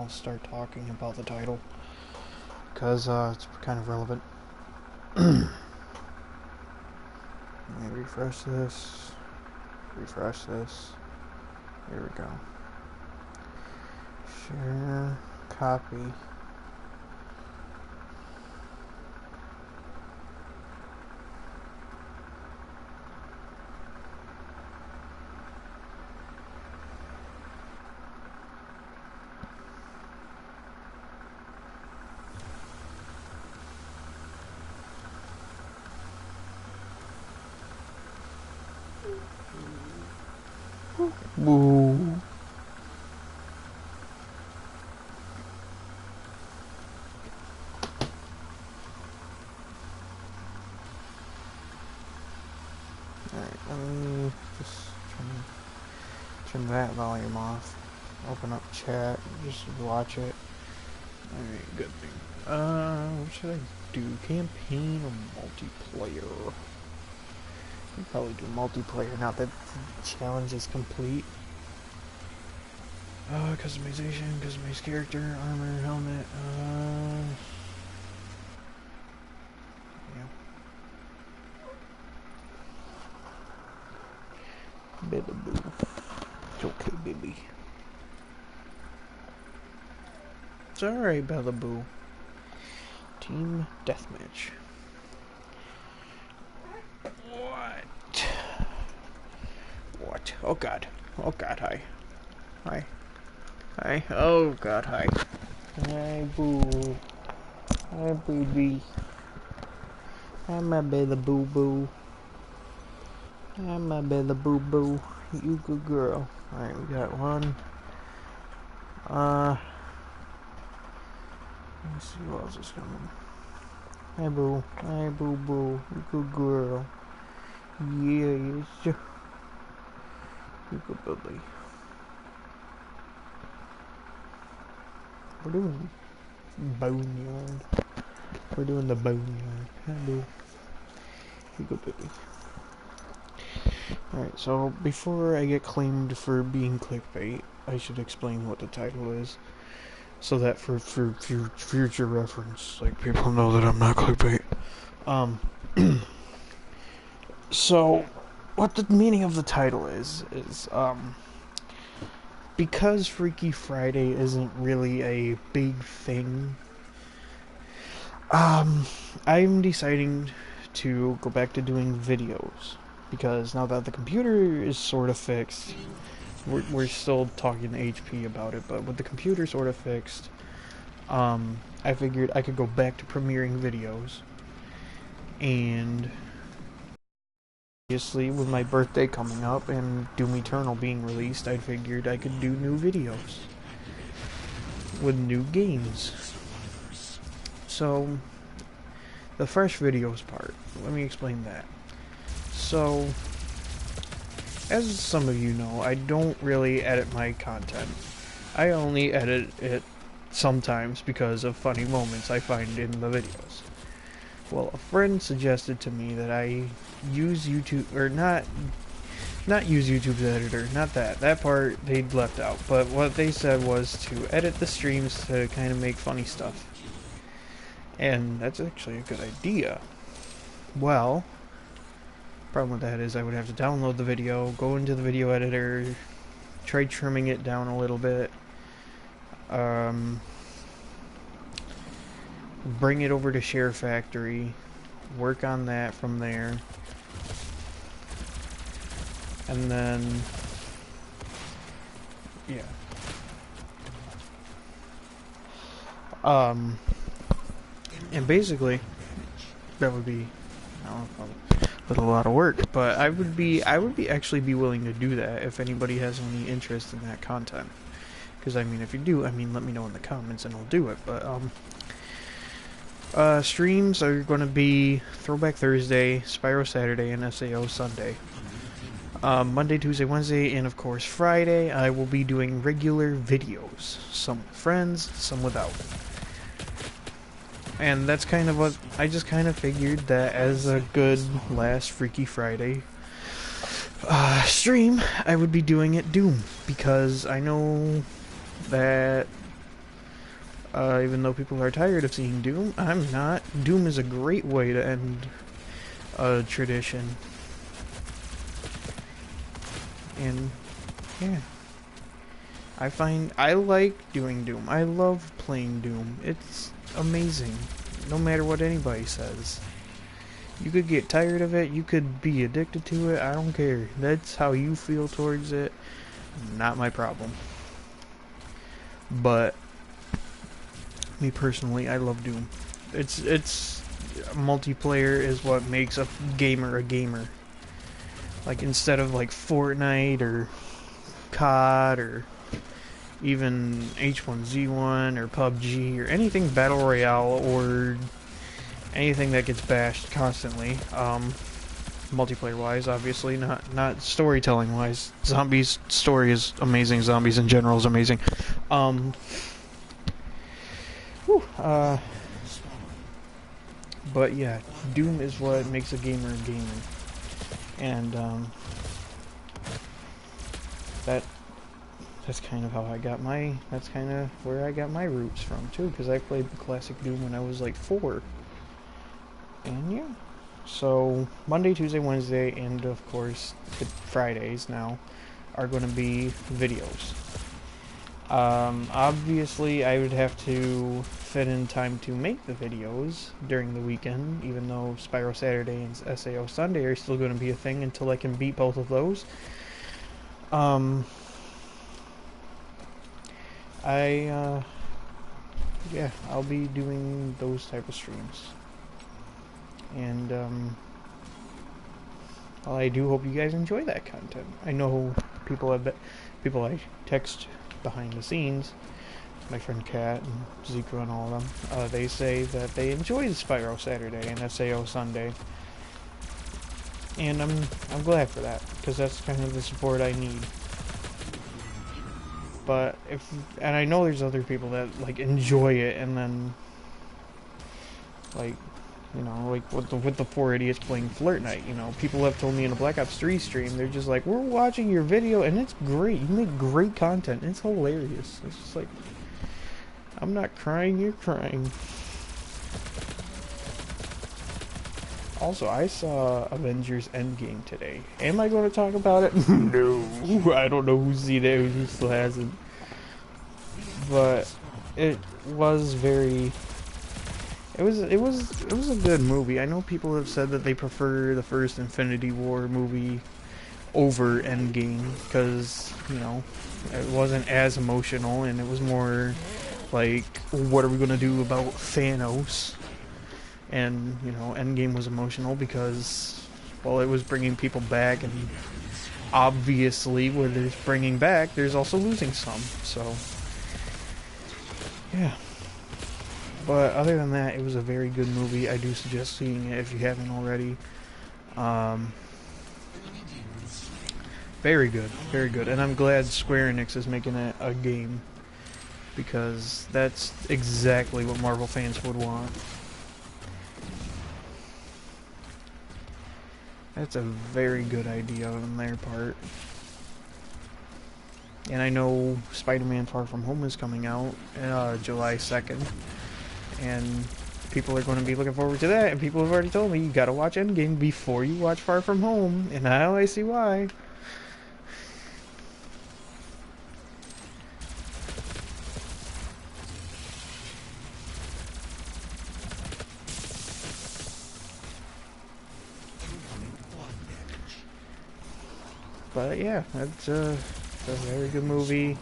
I'll start talking about the title because it's kind of relevant. Let me refresh this. Refresh this. Here we go. Share. Copy. Boo. Alright, let me just turn that volume off. Open up chat, just watch it. Alright, good thing. What should I do? Campaign or multiplayer? I'd probably do multiplayer now that the challenge is complete. Customization, customize character, armor, helmet, yeah. Baby boo. It's okay, baby. It's alright, Bella Boo. Team Deathmatch. What? What? Oh god. Oh god, hi. Hi. Hi. Oh god, hi. Hi, boo. Hi, baby. Hi, my Bella Boo Boo. Hi, my Bella Boo Boo. You good girl. Alright, we got one. Let's see who else is coming. Hi, boo. Hi, boo boo. You good girl. Yes. You good baby. We're doing boneyard. We're doing the boneyard. Hi, boo. You good baby. Alright, so before I get claimed for being clickbait, I should explain what the title is. So that for future reference, like, people know that I'm not clickbait. So, what the meaning of the title is, because Freaky Friday isn't really a big thing, I'm deciding to go back to doing videos. Because now that the computer is sort of fixed, we're still talking to HP about it, but with the computer sort of fixed, I figured I could go back to premiering videos. And obviously, with my birthday coming up and Doom Eternal being released, I figured I could do new videos with new games. So, the fresh videos part, let me explain that. So, as some of you know, I don't really edit my content. I only edit it sometimes because of funny moments I find in the videos. Well, a friend suggested to me that I use YouTube, or not use YouTube's editor, not that. That part they'd left out. But what they said was to edit the streams to kind of make funny stuff. And that's actually a good idea. Well, problem with that is I would have to download the video, go into the video editor, try trimming it down a little bit, bring it over to Share Factory, work on that from there, and then, yeah. And basically, that would be, I don't know, with a lot of work, but I would be actually be willing to do that if anybody has any interest in that content. Because, I mean, if you do, I mean, let me know in the comments and I'll do it. But, streams are going to be Throwback Thursday, Spyro Saturday, and SAO Sunday. Monday, Tuesday, Wednesday, and of course Friday, I will be doing regular videos. Some with friends, some without. And that's kind of what, I just kind of figured that as a good last Freaky Friday stream, I would be doing it Doom. Because I know that Even though people are tired of seeing Doom, I'm not. Doom is a great way to end a tradition. And, yeah. I like doing Doom. I love playing Doom. It's amazing. No matter what anybody says. You could get tired of it, you could be addicted to it, I don't care. That's how you feel towards it. Not my problem. But me personally, I love Doom. It's multiplayer is what makes a gamer a gamer. Like, instead of like Fortnite or COD or even H1Z1 or PUBG or anything Battle Royale or anything that gets bashed constantly, multiplayer wise, obviously, not storytelling wise. Zombies story is amazing, zombies in general is amazing. But yeah, Doom is what makes a gamer a gamer. And that's kind of how I got that's kind of where I got my roots from too, because I played the classic Doom when I was like 4. And yeah, so Monday, Tuesday, Wednesday, and of course the Fridays now are going to be videos. Obviously I would have to fit in time to make the videos during the weekend, even though Spyro Saturday and SAO Sunday are still going to be a thing until I can beat both of those. Yeah, I'll be doing those type of streams. And, well, I do hope you guys enjoy that content. I know people I text behind the scenes, my friend Kat and Zika and all of them, they say that they enjoy the Spyro Saturday and SAO Sunday. And I'm glad for that, because that's kind of the support I need. But and I know there's other people that like enjoy it, and then like, you know, like with the 4 idiots playing Flirt Night, you know, people have told me in a Black Ops 3 stream, they're just like, we're watching your video and it's great, you make great content, it's hilarious. It's just like, I'm not crying, you're crying. Also, I saw Avengers Endgame today. Am I going to talk about it? No. I don't know who's seen it, who still hasn't. But it was very... It was a good movie. I know people have said that they prefer the first Infinity War movie over Endgame because, you know, it wasn't as emotional and it was more like, what are we going to do about Thanos? And, you know, Endgame was emotional because, well, it was bringing people back, and obviously when there's bringing back, there's also losing some, so, yeah. But other than that, it was a very good movie. I do suggest seeing it if you haven't already. Very good, very good. And I'm glad Square Enix is making it a game, because that's exactly what Marvel fans would want. That's a very good idea on their part. And I know Spider-Man Far From Home is coming out July 2nd. And people are going to be looking forward to that. And people have already told me, you gotta watch Endgame before you watch Far From Home. And now I see why. But yeah, that's a very good movie.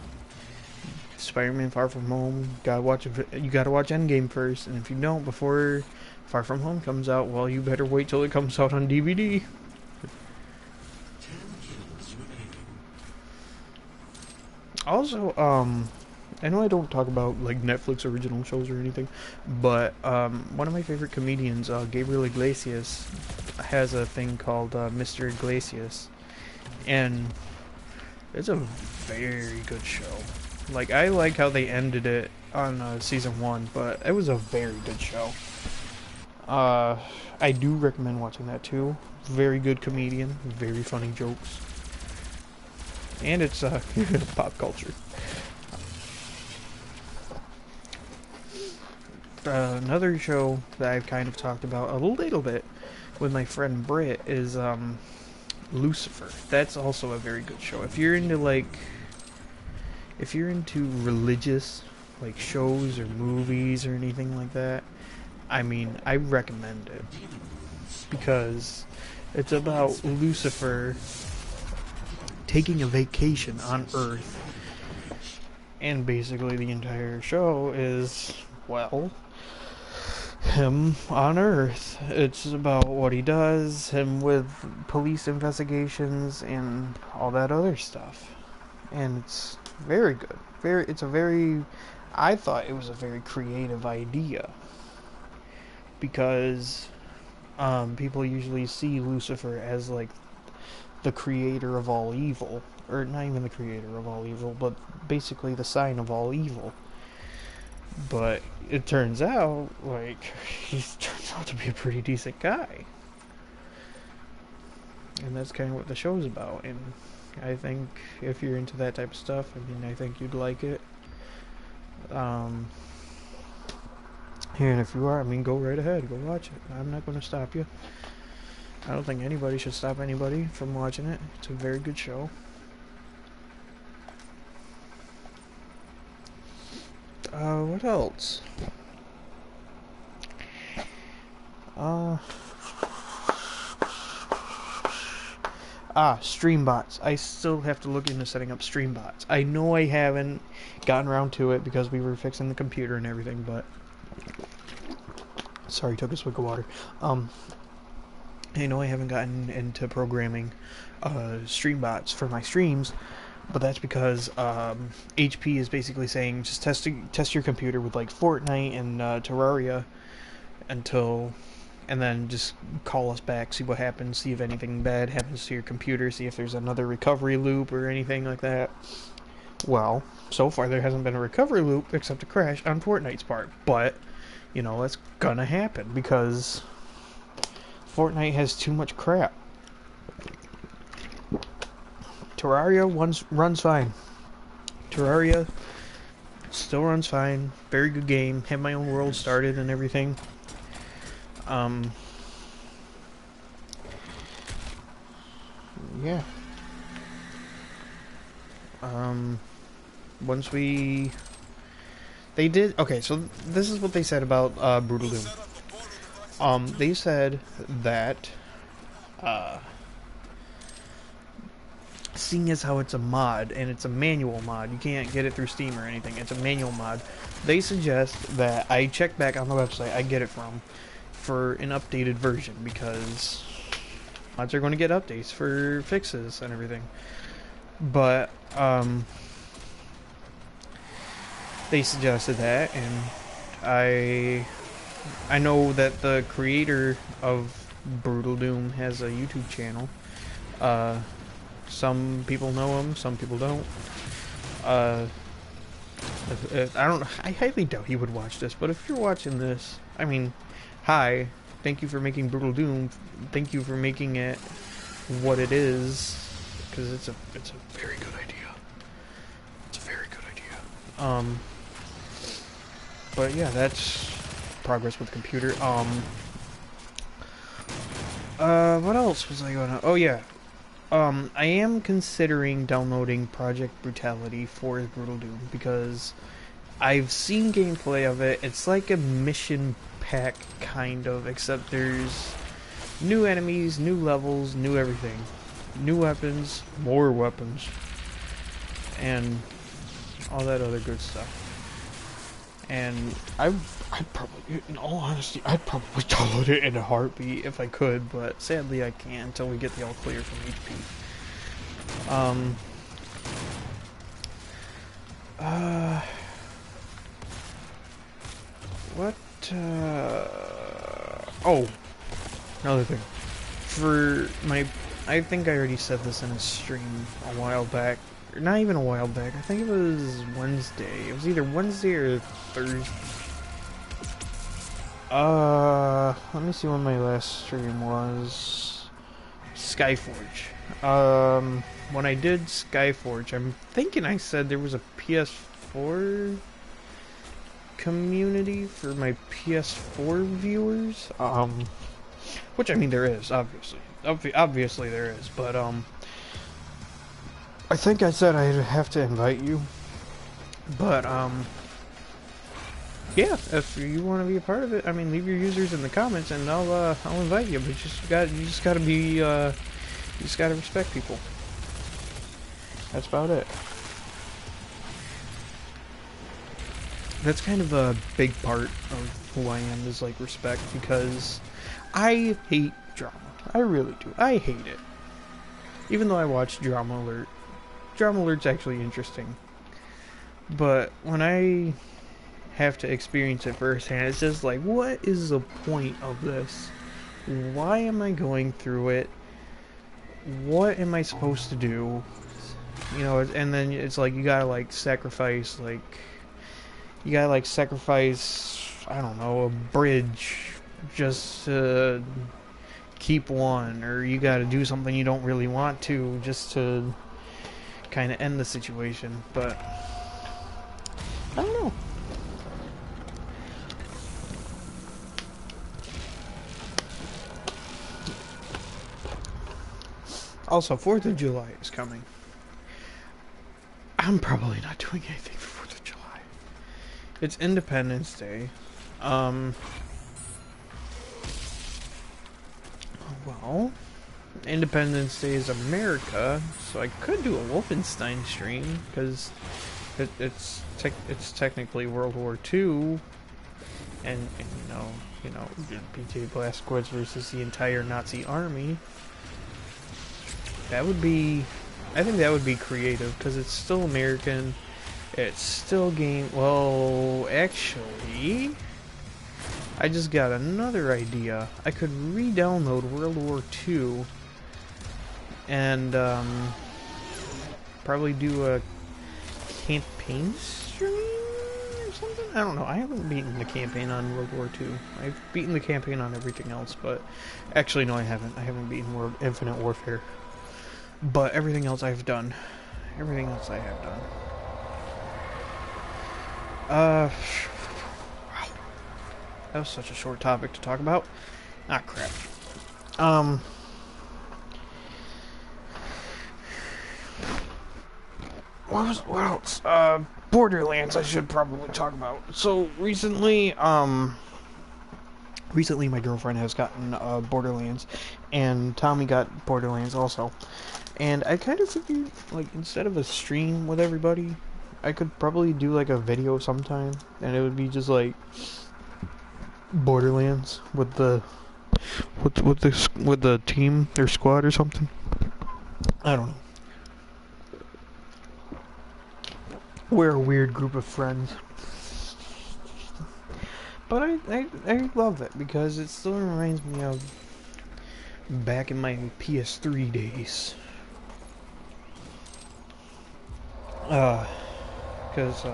Spider-Man Far From Home. You gotta watch Endgame first, and if you don't before Far From Home comes out, well, you better wait till it comes out on DVD. Also, I know I don't talk about like Netflix original shows or anything, but one of my favorite comedians, Gabriel Iglesias, has a thing called Mr. Iglesias. And it's a very good show. Like, I like how they ended it on season 1, but it was a very good show. I do recommend watching that too. Very good comedian, very funny jokes. And it's pop culture. another show that I've kind of talked about a little bit with my friend Britt is Lucifer. That's also a very good show. If you're into religious like shows or movies or anything like that, I mean, I recommend it because it's about Lucifer taking a vacation on Earth, and basically the entire show is, well, him on Earth. It's about what he does, him with police investigations and all that other stuff. And it's very good. I thought it was a very creative idea. Because people usually see Lucifer as like the creator of all evil. Or not even the creator of all evil, but basically the sign of all evil. But it turns out, like, he turns out to be a pretty decent guy. And that's kind of what the show's about. And I think if you're into that type of stuff, I mean, I think you'd like it. And if you are, I mean, go right ahead. Go watch it. I'm not going to stop you. I don't think anybody should stop anybody from watching it. It's a very good show. What else? Streambots. I still have to look into setting up Streambots. I know I haven't gotten around to it because we were fixing the computer and everything, but... Sorry, took a swig of water. I know I haven't gotten into programming Streambots for my streams, but that's because HP is basically saying just test your computer with like Fortnite and Terraria and then just call us back, see what happens, see if anything bad happens to your computer, see if there's another recovery loop or anything like that. Well, so far there hasn't been a recovery loop except a crash on Fortnite's part, but you know, that's gonna happen because Fortnite has too much crap. Terraria runs fine. Terraria still runs fine. Very good game. Had my own world started and everything. Yeah. Once we... They did... Okay, so this is what they said about Brutal Doom. They said that... seeing as how it's a mod, and it's a manual mod, you can't get it through Steam or anything, it's a manual mod, they suggest that I check back on the website I get it from for an updated version, because mods are going to get updates for fixes and everything. But, they suggested that, and I know that the creator of Brutal Doom has a YouTube channel. Some people know him, some people don't. I highly doubt he would watch this, but if you're watching this, I mean, hi, thank you for making Brutal Doom, thank you for making it what it is, because it's a very good idea. It's a very good idea. But yeah, that's progress with the computer. What else was I gonna... Oh yeah. I am considering downloading Project Brutality for Brutal Doom because I've seen gameplay of it. It's like a mission pack, kind of, except there's new enemies, new levels, new everything. New weapons, more weapons, and all that other good stuff. And I'd probably, in all honesty, I'd probably download it in a heartbeat if I could, but sadly I can't until we get the all clear from HP. Oh, another thing. For my, I think I already said this in a stream a while back. Not even a while back. I think it was Wednesday. It was either Wednesday or Thursday. Let me see when my last stream was. Skyforge. When I did Skyforge, I'm thinking I said there was a PS4 community for my PS4 viewers. Which I mean there is, obviously. Obviously there is, but I think I said I'd have to invite you. But yeah, if you want to be a part of it, I mean, leave your users in the comments, and I'll invite you. But you just gotta respect people. That's about it. That's kind of a big part of who I am, is like respect, because I hate drama. I really do. I hate it. Even though I watch Drama Alert. Drama Alert's actually interesting. But when I have to experience it firsthand, it's just like, what is the point of this? Why am I going through it? What am I supposed to do? You know, and then it's like, you gotta like sacrifice, I don't know, a bridge just to keep one, or you gotta do something you don't really want to just to kind of end the situation. But I don't know. Also, 4th of July is coming. I'm probably not doing anything for 4th of July. It's Independence Day. Well, Independence Day is America, so I could do a Wolfenstein stream, because it's technically World War II, and you know, BJ Blazkowicz versus the entire Nazi army. That would be, I think that would be creative, because it's still American, it's still game. Well, actually, I just got another idea. I could re-download World War II and probably do a campaign stream or something? I don't know. I haven't beaten the campaign on World War II. I've beaten the campaign on everything else, but actually no, I haven't. I haven't beaten Infinite Warfare. But everything else I've done. Everything else I have done. Wow. That was such a short topic to talk about. Ah, crap. What else? Borderlands I should probably talk about. So, recently my girlfriend has gotten, Borderlands, and Tommy got Borderlands also. And I kind of figured, like, instead of a stream with everybody, I could probably do, like, a video sometime, and it would be just, like, Borderlands with the team or squad or something. I don't know. We're a weird group of friends. But I love it because it still reminds me of back in my PS3 days. Because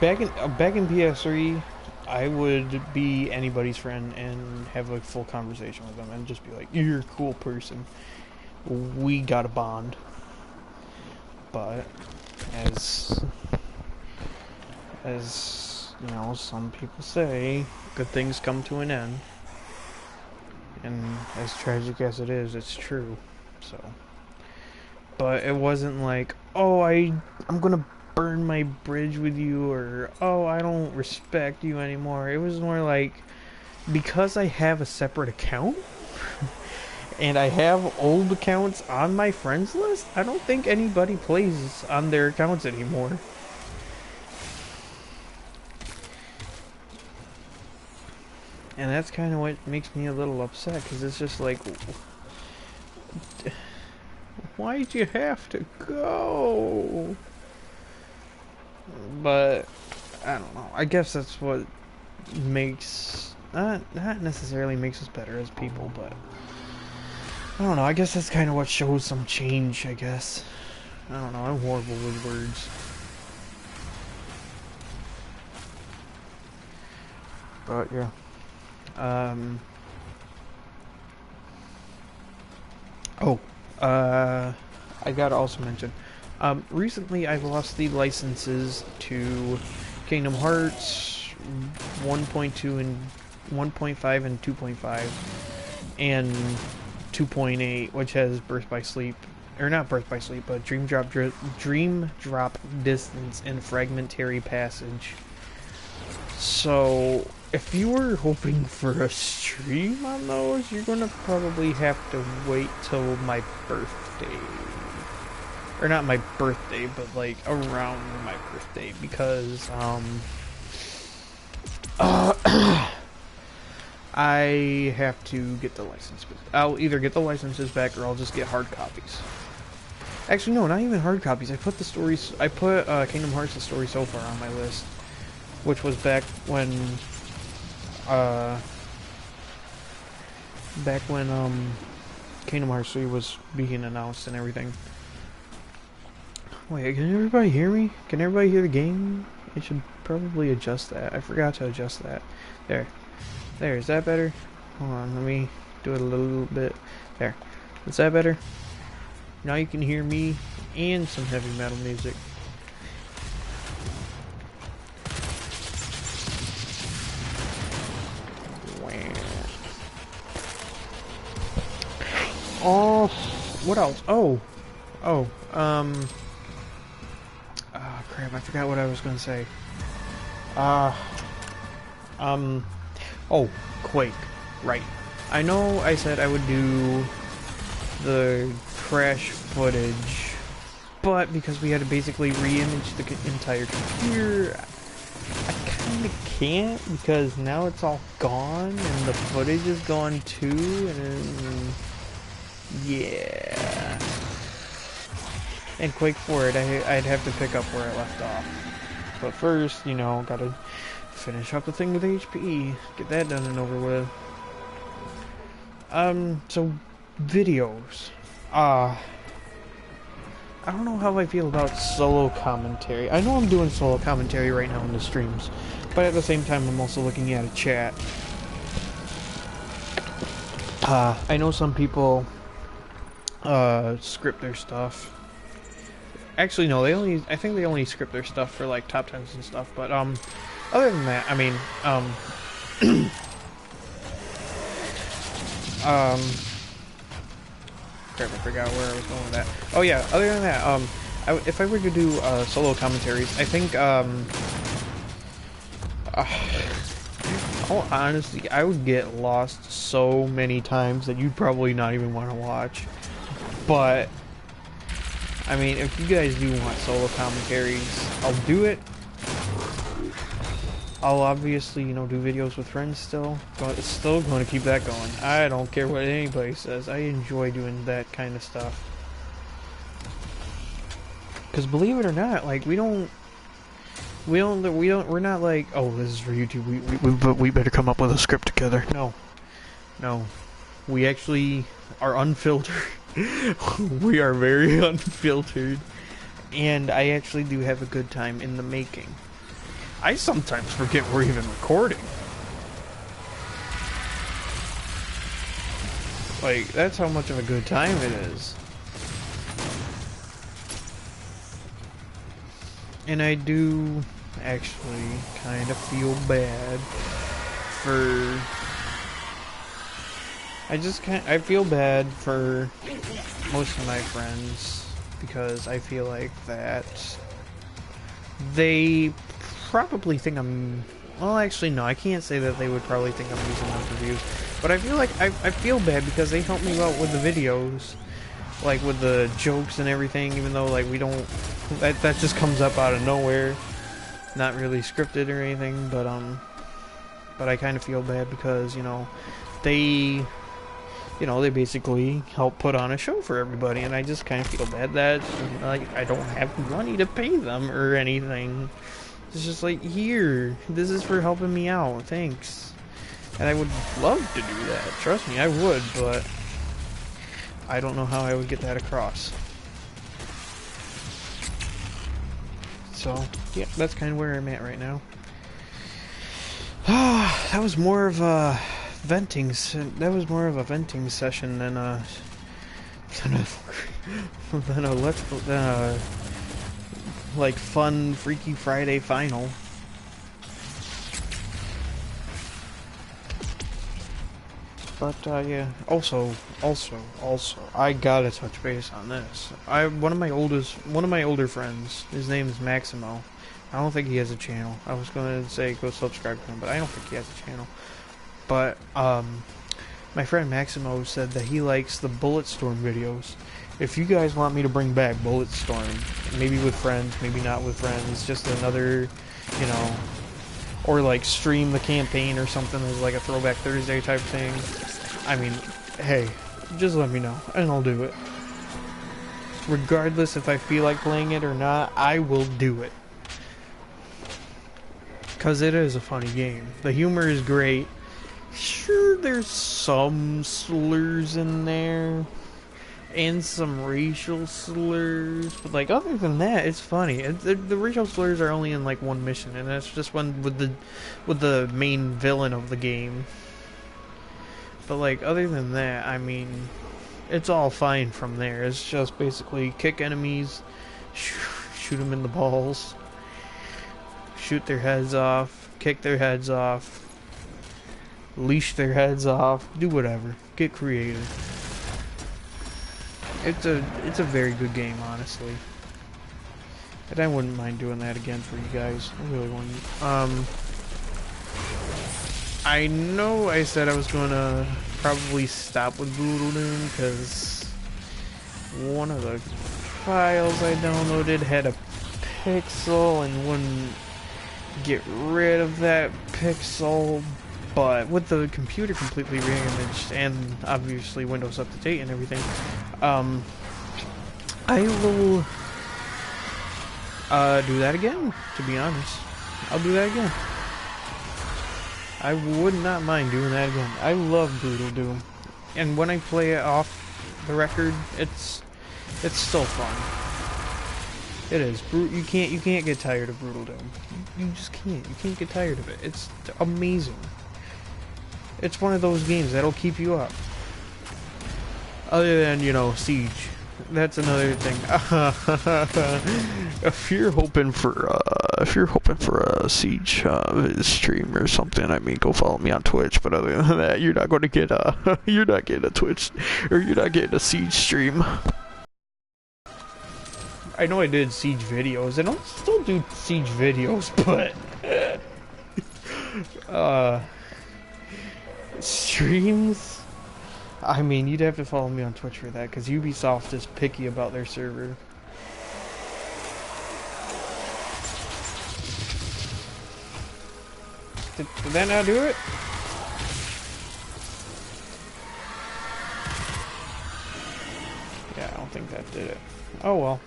back in PS3, I would be anybody's friend and have a full conversation with them and just be like, "You're a cool person. We got a bond." But as you know, some people say, good things come to an end. And as tragic as it is, it's true. So, but it wasn't like, oh, I'm gonna burn my bridge with you, or oh, I don't respect you anymore. It was more like, because I have a separate account and I have old accounts on my friends list, I don't think anybody plays on their accounts anymore. And that's kind of what makes me a little upset, because it's just like, why'd you have to go? But I don't know. I guess that's what makes, not necessarily makes us better as people, but I don't know. I guess that's kind of what shows some change, I guess. I don't know. I'm horrible with words. But yeah. I gotta also mention, recently I've lost the licenses to Kingdom Hearts 1.2 and 1.5 and 2.5, and 2.8, which has Birth by Sleep, or not Birth by Sleep, but Dream Drop Distance and Fragmentary Passage. So if you were hoping for a stream on those, you're gonna probably have to wait till my birthday. Or not my birthday, but like around my birthday, because I have to get the license. I'll either get the licenses back or I'll just get hard copies. Actually, no, not even hard copies. I put the stories. I put Kingdom Hearts: The Story So Far on my list, which was back when Kingdom Hearts 3 was being announced and everything. Wait, can everybody hear me? Can everybody hear the game? I should probably adjust that. I forgot to adjust that. There. There, is that better? Hold on, let me do it a little bit. There. Is that better? Now you can hear me and some heavy metal music. Oh, what else? Oh, crap, I forgot what I was gonna say. Oh, Quake, right. I know I said I would do the crash footage, but because we had to basically re-image the entire computer, I kinda can't, because now it's all gone, and the footage is gone too, and yeah. And Quake 4, I'd have to pick up where I left off. But first, you know, gotta finish up the thing with HP. Get that done and over with. So, videos. I don't know how I feel about solo commentary. I know I'm doing solo commentary right now in the streams, but at the same time I'm also looking at a chat. I know some people script their stuff. Actually, no, I think they only script their stuff for like top 10s and stuff, but other than that, I mean, crap, I forgot where I was going with that. Oh yeah, other than that, if I were to do solo commentaries, I think oh, honestly, I would get lost so many times that you'd probably not even want to watch. But I mean, if you guys do want solo commentaries, I'll do it. I'll obviously, you know, do videos with friends still. But it's still going to keep that going. I don't care what anybody says. I enjoy doing that kind of stuff. Because believe it or not, like, we're not like, oh, this is for YouTube, we better come up with a script together. No. We actually are unfiltered. We are very unfiltered. And I actually do have a good time in the making. I sometimes forget we're even recording. Like, that's how much of a good time it is. And I do actually kind of feel bad for... I feel bad for most of my friends, because I feel like that they probably think I'm... Well, actually, no, I can't say that they would probably think I'm using them for views, but I feel like I feel bad because they help me out with the videos, like with the jokes and everything, even though, like, we don't... That just comes up out of nowhere, not really scripted or anything, but I kind of feel bad because, you know, they basically help put on a show for everybody, and I just kind of feel bad that, like, I don't have money to pay them or anything. It's just like, here, this is for helping me out, thanks. And I would love to do that, trust me, I would, but I don't know how I would get that across. So, yeah, that's kind of where I'm at right now. That was more of a venting session than a like fun Freaky Friday final. But yeah. Also, I gotta touch base on this. One of my older friends. His name is Maximo. I don't think he has a channel. I was gonna say go subscribe to him, but I don't think he has a channel. But my friend Maximo said that he likes the Bulletstorm videos. If you guys want me to bring back Bulletstorm, maybe with friends, maybe not with friends, just another, you know, or like stream the campaign or something as like a Throwback Thursday type thing. I mean, hey, just let me know and I'll do it. Regardless if I feel like playing it or not, I will do it. Because it is a funny game. The humor is great. Sure, there's some slurs in there. And some racial slurs. But, like, other than that, it's funny. The racial slurs are only in, like, one mission. And that's just one with the main villain of the game. But, like, other than that, I mean, it's all fine from there. It's just basically kick enemies, shoot them in the balls, shoot their heads off, kick their heads off, leash their heads off, do whatever. Get creative. It's a very good game, honestly. And I wouldn't mind doing that again for you guys. I really wouldn't. I know I said I was gonna probably stop with Brutal Doom because one of the files I downloaded had a pixel and wouldn't get rid of that pixel, but with the computer completely re-imaged and obviously Windows up to date and everything, I will do that again, to be honest. I'll do that again. I would not mind doing that again. I love Brutal Doom, and when I play it off the record, it's still fun. It is. You can't get tired of Brutal Doom. You just can't. You can't get tired of it. It's amazing. It's one of those games that'll keep you up. Other than, you know, Siege. That's another thing. If you're hoping for a Siege stream or something, I mean, go follow me on Twitch. But other than that, you're not going to get you're not getting a Twitch, or you're not getting a Siege stream. I know I did Siege videos, and I'll still do Siege videos, but streams. I mean, you'd have to follow me on Twitch for that, because Ubisoft is picky about their server. Did that not do it? Yeah, I don't think that did it. Oh well.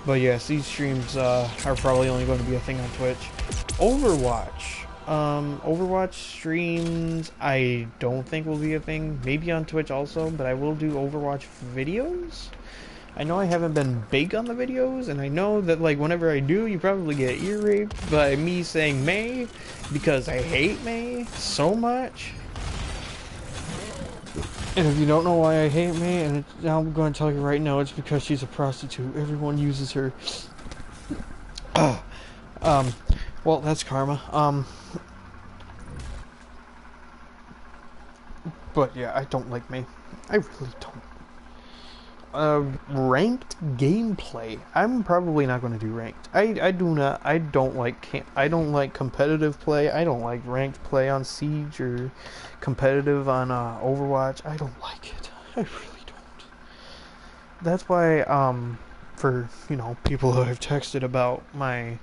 But yes, these streams are probably only going to be a thing on Twitch. Overwatch. Overwatch streams, I don't think will be a thing. Maybe on Twitch also, but I will do Overwatch videos. I know I haven't been big on the videos, and I know that, like, whenever I do, you probably get ear raped by me saying Mei, because I hate Mei so much. And if you don't know why I hate Mei, and now I'm going to tell you right now, it's because she's a prostitute. Everyone uses her. Well, that's karma. But yeah, I don't like Mei. I really don't. Ranked gameplay. I'm probably not going to do ranked. I don't like competitive play. I don't like ranked play on Siege or competitive on Overwatch. I don't like it. I really don't. That's why for, you know, people who have texted about my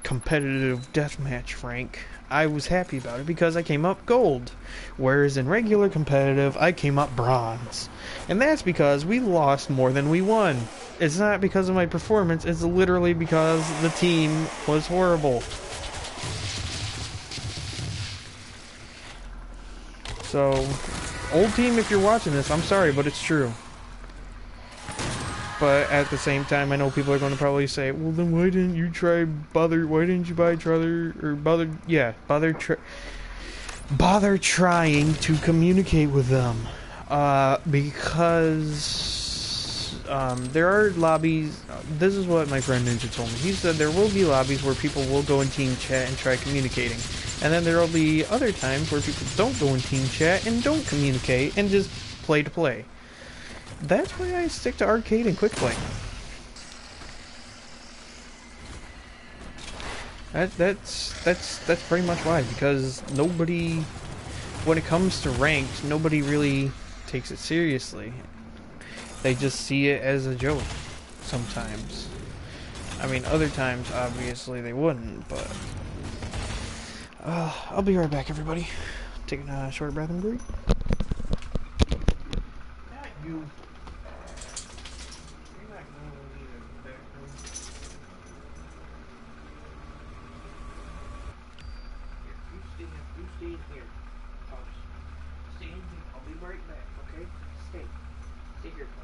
competitive deathmatch rank, I was happy about it because I came up gold, whereas in regular competitive I came up bronze, and that's because we lost more than we won. It's not because of my performance, it's literally because the team was horrible. So, old team, if you're watching this, I'm sorry, but it's true. But at the same time, I know people are going to probably say, well, then why didn't you why didn't you bother trying to communicate with them? Because there are lobbies, this is what my friend Ninja told me. He said there will be lobbies where people will go in team chat and try communicating. And then there will be other times where people don't go in team chat and don't communicate and just play to play. That's why I stick to arcade and quick play. That's pretty much why, because nobody, when it comes to ranked, nobody really takes it seriously. They just see it as a joke sometimes. I mean, other times obviously they wouldn't, but I'll be right back, everybody. Taking a short breath and breathe. Not you. You're not going to need a bathroom. You stay in here. Stay in here. I'll be right back, okay? Stay. Stay here, folks.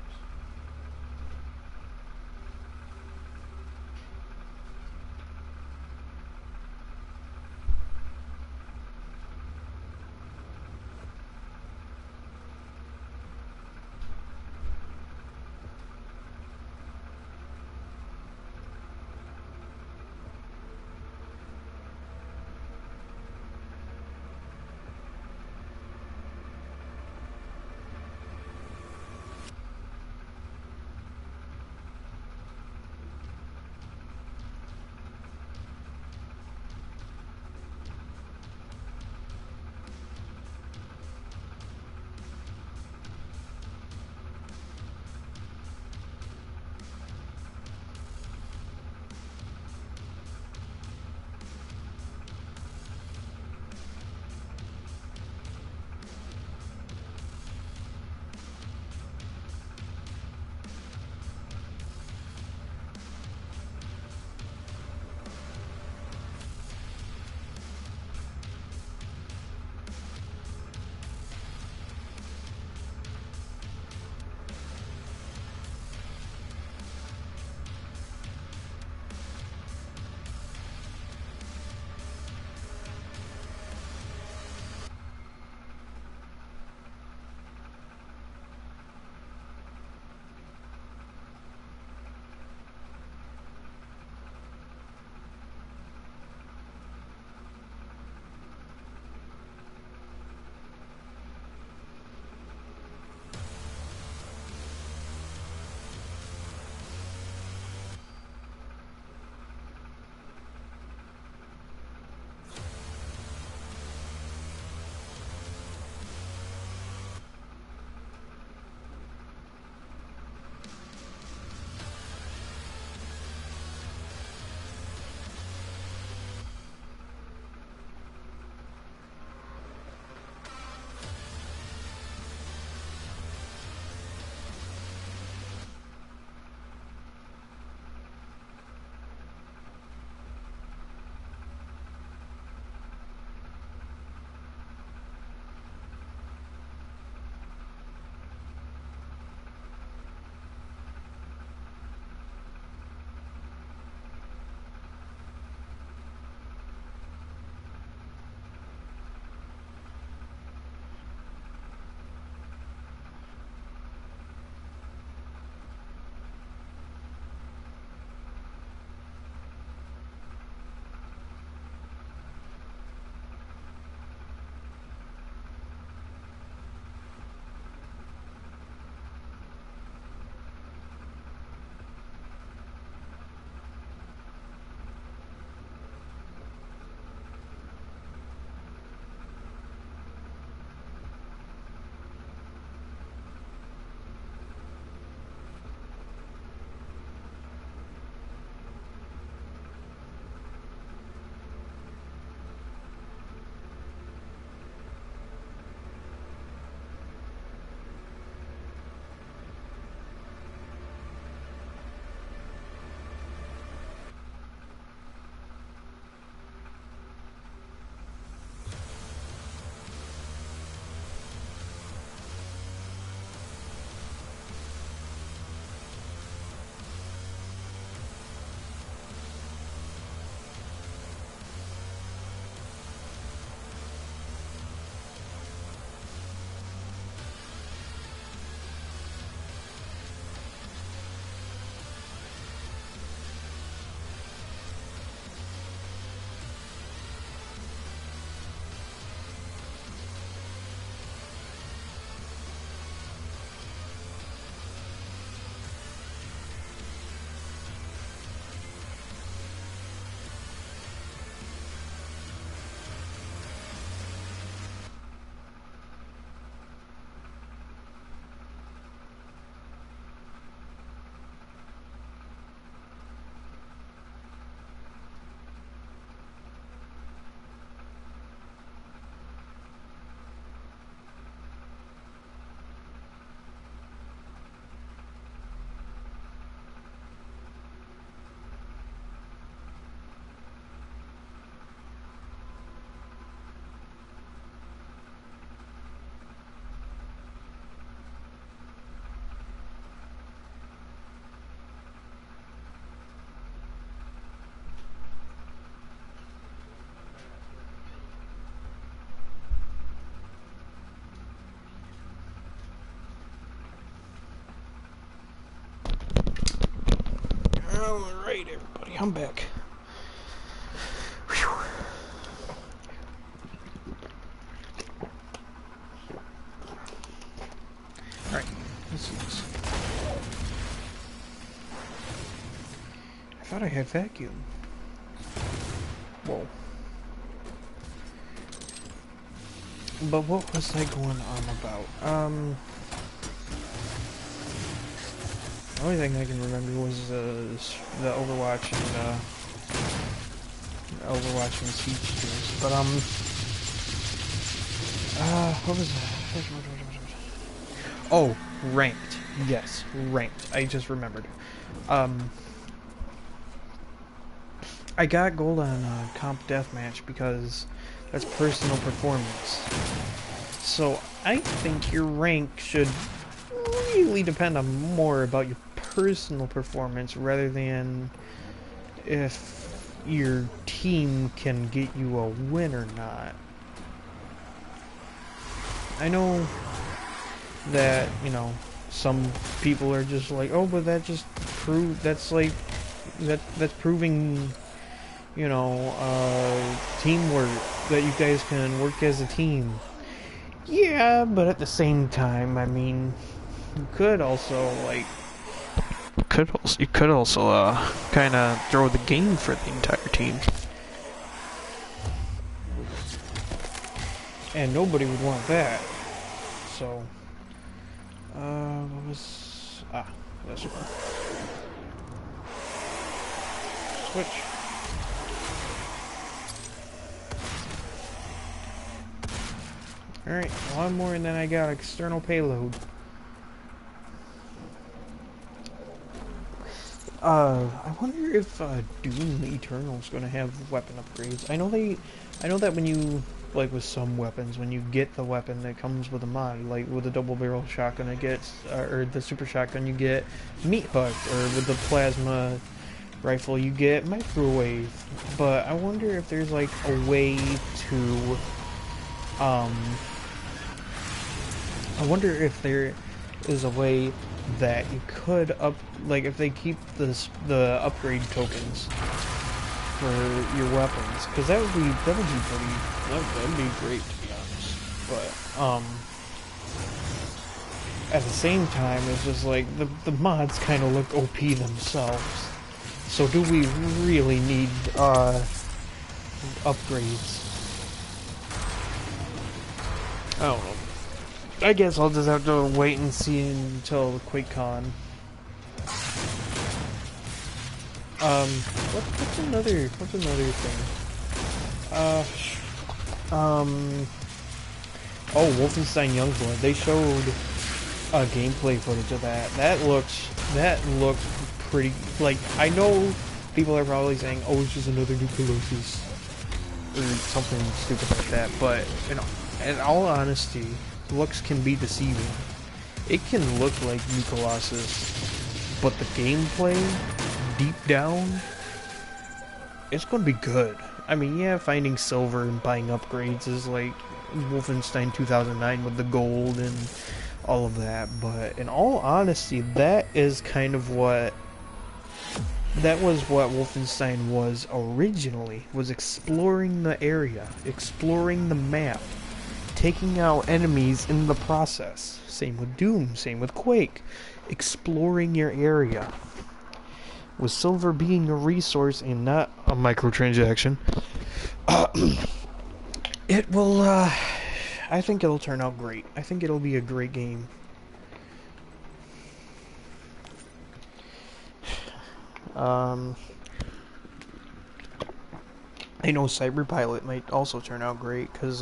Alright, everybody, I'm back. Whew. Alright, let's see this. I thought I had vacuum. Whoa. But what was I going on about? The only thing I can remember was the Overwatch and Siege streams. But what was that? Oh, ranked. Yes, ranked. I just remembered. I got gold on Comp Deathmatch because that's personal performance. So I think your rank should really depend on more about your personal performance rather than if your team can get you a win or not. I know that, you know, some people are just like, oh, but that just that's proving, you know, teamwork, that you guys can work as a team. Yeah, but at the same time, I mean, you could also, like, you could also kind of throw the game for the entire team. And nobody would want that. So, what was, this one. Switch. Alright, one more and then I got external payload. I wonder if Doom Eternal's gonna have weapon upgrades. I know that when you, like with some weapons, when you get the weapon that comes with a mod, like with the double barrel shotgun it gets, or the super shotgun you get meat hook, or with the plasma rifle you get microwave. But I wonder if there's like a way to, I wonder if there is a way that you could like if they keep the upgrade tokens for your weapons, because that'd be pretty, that'd be great, to be honest. But at the same time, it's just like the mods kind of look OP themselves. So do we really need upgrades? I don't know. I guess I'll just have to wait and see until QuakeCon. What's another thing? Oh, Wolfenstein Youngblood. They showed gameplay footage of that. That looked pretty. Like, I know people are probably saying, "Oh, it's just another new Colossus," or something stupid like that. But you know, in all honesty, looks can be deceiving. It can look like new Colossus, but the gameplay, deep down, it's gonna be good. I mean, yeah, finding silver and buying upgrades is like Wolfenstein 2009 with the gold and all of that, but in all honesty, that is kind of what Wolfenstein was originally, was exploring the area, exploring the map, taking out enemies in the process. Same with Doom, same with Quake. Exploring your area. With silver being a resource and not a microtransaction, it will, I think it'll turn out great. I think it'll be a great game. I know Cyberpilot might also turn out great, because,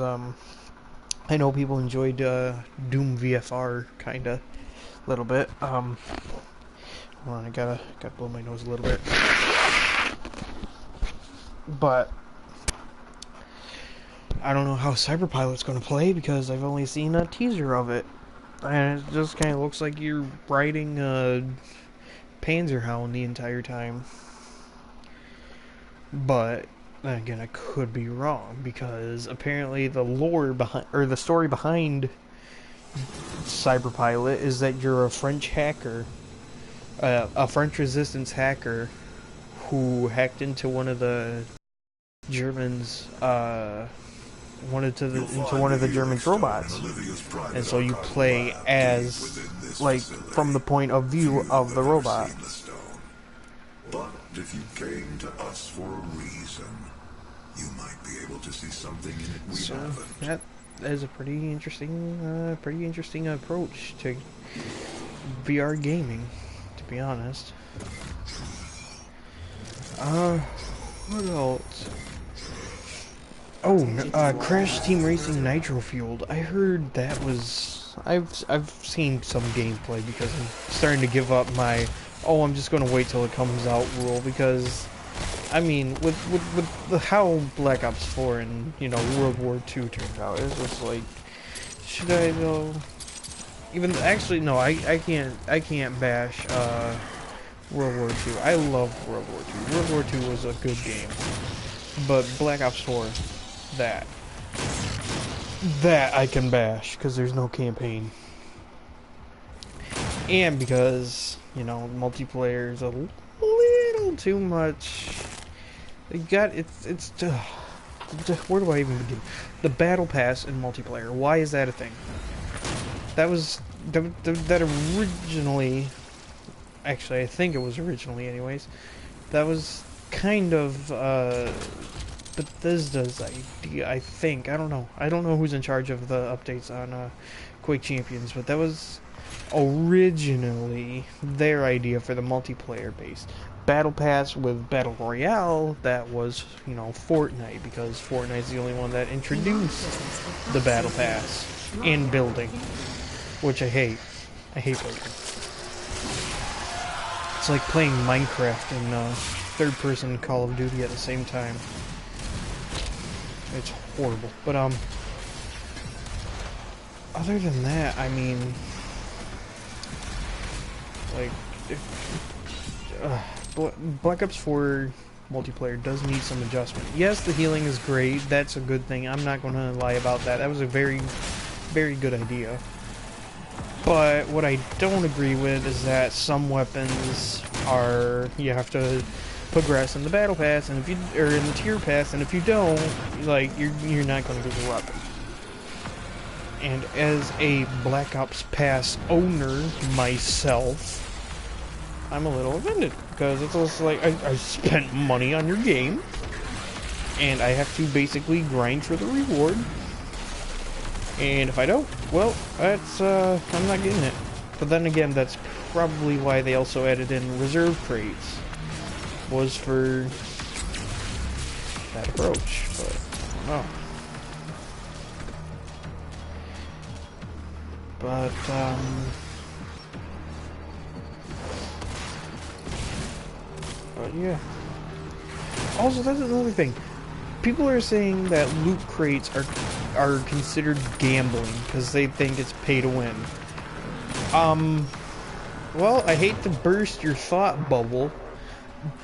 I know people enjoyed Doom VFR kinda a little bit. Hold on, I gotta blow my nose a little bit. But I don't know how Cyberpilot's gonna play because I've only seen a teaser of it, and it just kind of looks like you're riding a Panzerhound the entire time. But then again, I could be wrong, because apparently the lore behind, or the story behind Cyberpilot is that you're a French hacker, a French resistance hacker, who hacked into one of the Germans, into one of the Germans' robots, and so you play as, like, from the point of view of the robot. But if you came to us for a reason, you might be able to see something in it we haven't. That is a pretty interesting approach to VR gaming, to be honest. What else? Oh, Crash Team Racing Nitro Fueled. I heard that was... I've seen some gameplay because I'm starting to give up my, oh, I'm just gonna wait till it comes out rule, because, I mean, with how Black Ops 4 and, you know, World War II turned out, it's just like, should I though? Even, actually, no, I can't bash, World War II. I love World War II. World War II was a good game. But Black Ops 4, that I can bash, because there's no campaign. And because, you know, multiplayer is a little too much. They got, where do I even begin? The Battle Pass in multiplayer, why is that a thing? That originally, actually I think it was originally anyways, that was kind of Bethesda's idea, I think. I don't know who's in charge of the updates on Quake Champions, but that was originally their idea for the multiplayer based Battle Pass with Battle Royale. That was, you know, Fortnite, because Fortnite's the only one that introduced the Battle Pass in building, which I hate. I hate building. It's like playing Minecraft and third-person Call of Duty at the same time. It's horrible. But other than that, I mean, like, Black Ops 4 multiplayer does need some adjustment. Yes, the healing is great. That's a good thing. I'm not going to lie about that. That was a very, very good idea. But what I don't agree with is that some weapons are, you have to progress in the Battle Pass, and if you, or in the Tier Pass, and if you don't, like, you're not going to get your weapon. And as a Black Ops Pass owner myself, I'm a little offended, because it's also like, I spent money on your game, and I have to basically grind for the reward. And if I don't, well, that's, I'm not getting it. But then again, that's probably why they also added in reserve crates, was for that approach, but I don't know. But yeah. Also, that's another thing. People are saying that loot crates are considered gambling because they think it's pay to win. Well, I hate to burst your thought bubble,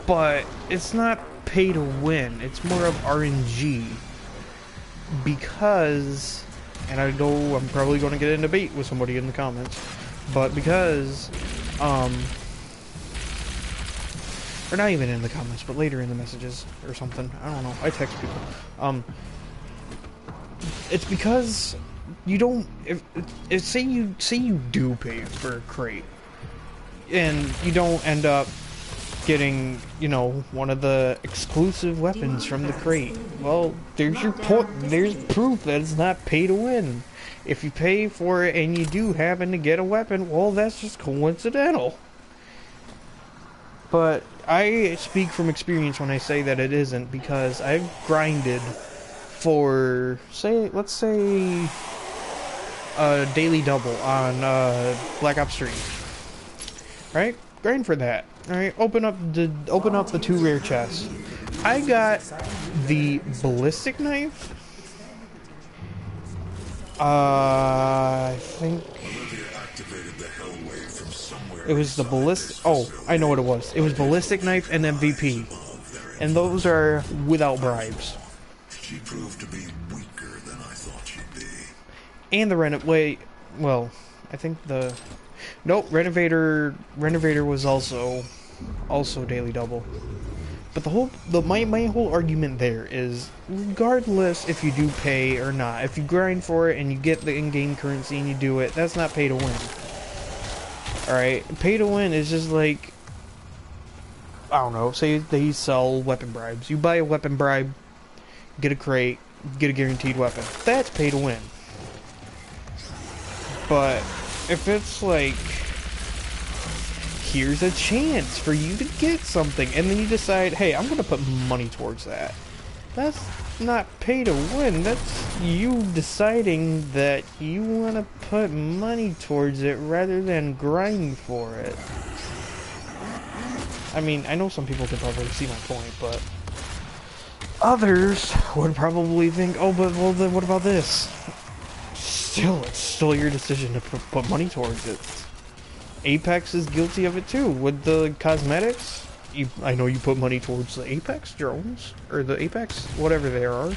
but it's not pay to win. It's more of RNG. Because, and I know I'm probably going to get in a debate with somebody in the comments, but because, or not even in the comments, but later in the messages or something. I don't know. I text people. It's because you don't. If say you do pay for a crate, and you don't end up getting, you know, one of the exclusive weapons from the crate. Well, there's your point. There's proof that it's not pay to win. If you pay for it and you do happen to get a weapon, well, that's just coincidental. But I speak from experience when I say that it isn't, because I've grinded for, let's say, a daily double on Black Ops 3. Right? Grind for that. Alright, open up the 2 rare chests. I got the ballistic knife. I think it was the ballistic. Oh, I know what it was. It was ballistic knife and MVP, and those are without bribes. She proved to be weaker than I thought she'd be. And the well, I think the Renovator was also daily double. But my whole argument there is, regardless if you do pay or not, if you grind for it and you get the in-game currency and you do it, that's not pay to win. Alright, pay to win is just like, I don't know, say they sell weapon bribes. You buy a weapon bribe, get a crate, get a guaranteed weapon. That's pay to win. But if it's like, here's a chance for you to get something, and then you decide, hey, I'm gonna put money towards that. That's not pay to win. That's you deciding that you want to put money towards it rather than grind for it. I mean, I know some people can probably see my point, but others would probably think, oh, but well, then what about this? Still, it's still your decision to put money towards it. Apex is guilty of it too. With the cosmetics, I know you put money towards the Apex drones, or the Apex, whatever they are.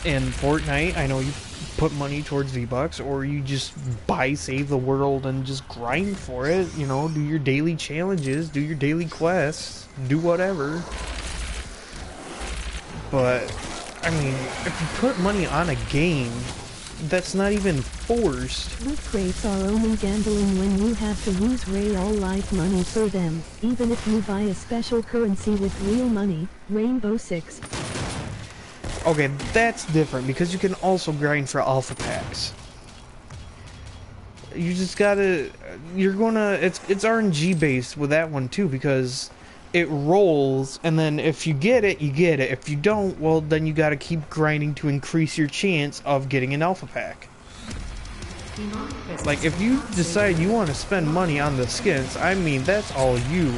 In Fortnite, I know you put money towards V-Bucks, or you just buy Save the World and just grind for it. You know, do your daily challenges, do your daily quests, do whatever. But, I mean, if you put money on a game that's not even forced. Loot crates are only gambling when you have to use real life money for them, even if you buy a special currency with real money, Rainbow Six. Okay, that's different, because you can also grind for alpha packs. You just gotta, it's RNG based with that one too, because it rolls, and then if you get it, you get it. If you don't, well, then you gotta keep grinding to increase your chance of getting an alpha pack. Like, if you decide you want to spend money on the skins, I mean, that's all you.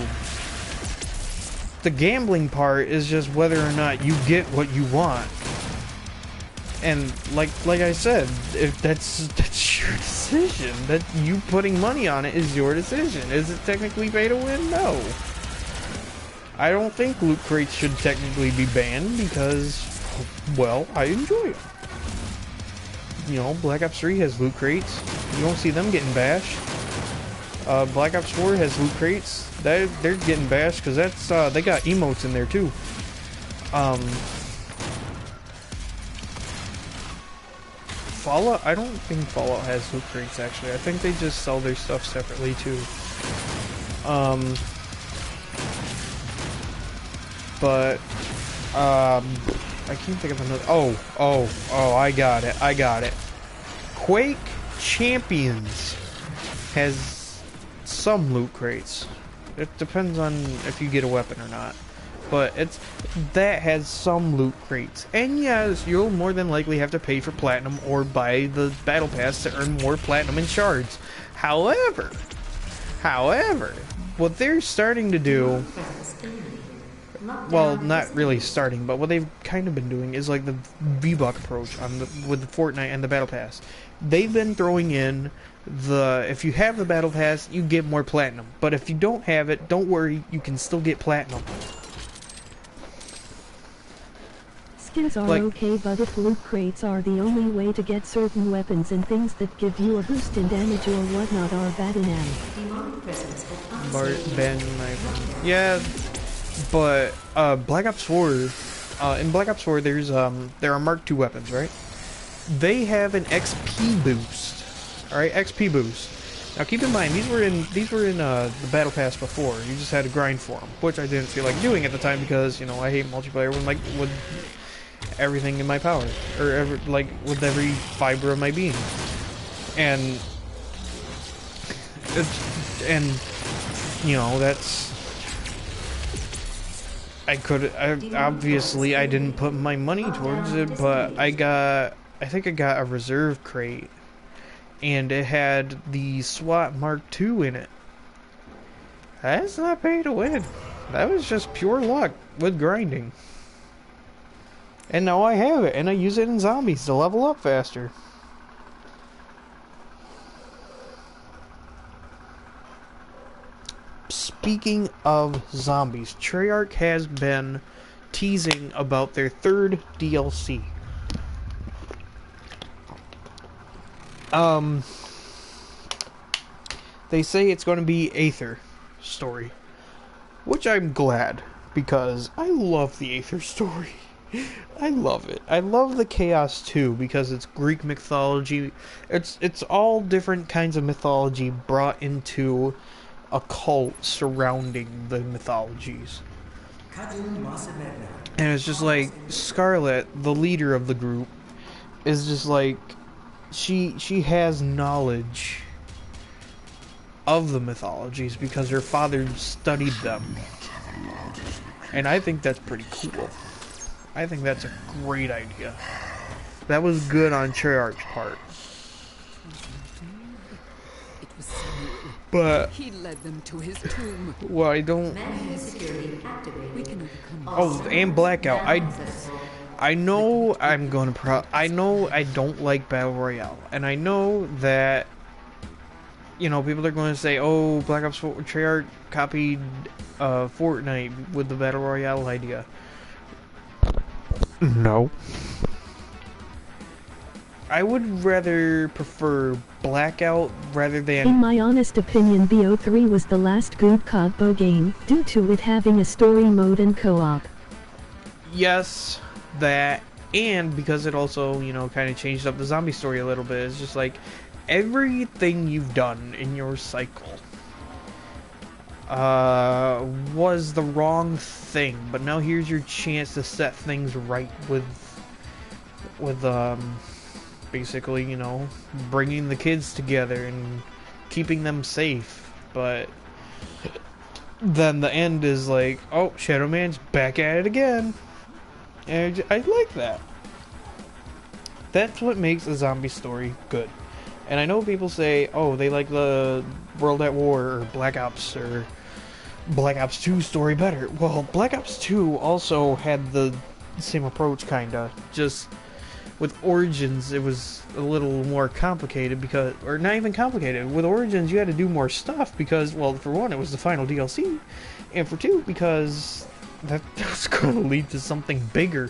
The gambling part is just whether or not you get what you want. And like I said, if that's your decision. That you putting money on it is your decision. Is it technically pay to win? No. I don't think loot crates should technically be banned because, well, I enjoy it. You know, Black Ops 3 has loot crates. You don't see them getting bashed. Black Ops 4 has loot crates. They're getting bashed because that's they got emotes in there too. Fallout, I don't think Fallout has loot crates actually. I think they just sell their stuff separately too. But I can't think of another. Oh, I got it. Quake Champions has some loot crates. It depends on if you get a weapon or not. But that has some loot crates. And yes, you'll more than likely have to pay for platinum or buy the battle pass to earn more platinum and shards. However, what they're starting to do, well, not really starting, but what they've kind of been doing is like the V-Buck approach with the Fortnite and the battle pass. They've been throwing in if you have the battle pass, you get more platinum. But if you don't have it, don't worry, you can still get platinum. Skins are okay, but if loot crates are the only way to get certain weapons and things that give you a boost in damage or whatnot are bad in Yeah, but Black Ops 4, in Black Ops 4 there are Mark II weapons, right? They have an XP boost. Alright, XP boost. Now keep in mind, these were in the battle pass before. You just had to grind for them, which I didn't feel like doing at the time because, you know, I hate multiplayer with everything in my power, or with every fiber of my being. And you know, that's, obviously I didn't put my money towards it, but I think I got a reserve crate, and it had the SWAT Mark II in it. That's not pay to win. That was just pure luck with grinding. And now I have it, and I use it in zombies to level up faster. Speaking of zombies, Treyarch has been teasing about their third DLC. They say it's going to be Aether story. which I'm glad, because I love the Aether story. I love it. I love the Chaos too, because it's Greek mythology. It's all different kinds of mythology brought into a cult surrounding the mythologies. And it's just like Scarlet, the leader of the group, is just like she has knowledge of the mythologies because her father studied them. And I think that's pretty cool. I think that's a great idea. That was good on Treyarch's part. But he led them to his tomb. well, I don't. We can overcome. Oh, and Blackout. I know I'm gonna I know I don't like Battle Royale, and I know that, you know, people are going to say, "Oh, Black Ops 4 Treyarch copied Fortnite with the Battle Royale idea." No. I would rather prefer Blackout rather In than... my honest opinion, BO3 was the last good COD game, due to it having a story mode and co-op. Yes, that, and because it also, you know, kind of changed up the zombie story a little bit. It's just like, everything you've done in your cycle was the wrong thing, but now here's your chance to set things right with basically, you know, bringing the kids together and keeping them safe. But then the end is like, oh, Shadow Man's back at it again. And I like that. That's what makes a zombie story good. And I know people say, oh, they like the World at War or Black Ops or Black Ops 2 story better. Well, Black Ops 2 also had the same approach, kinda. Just with Origins, it was a little more complicated because, or not even complicated. With Origins, you had to do more stuff because, well, for one, it was the final DLC, and for two, because that was going to lead to something bigger.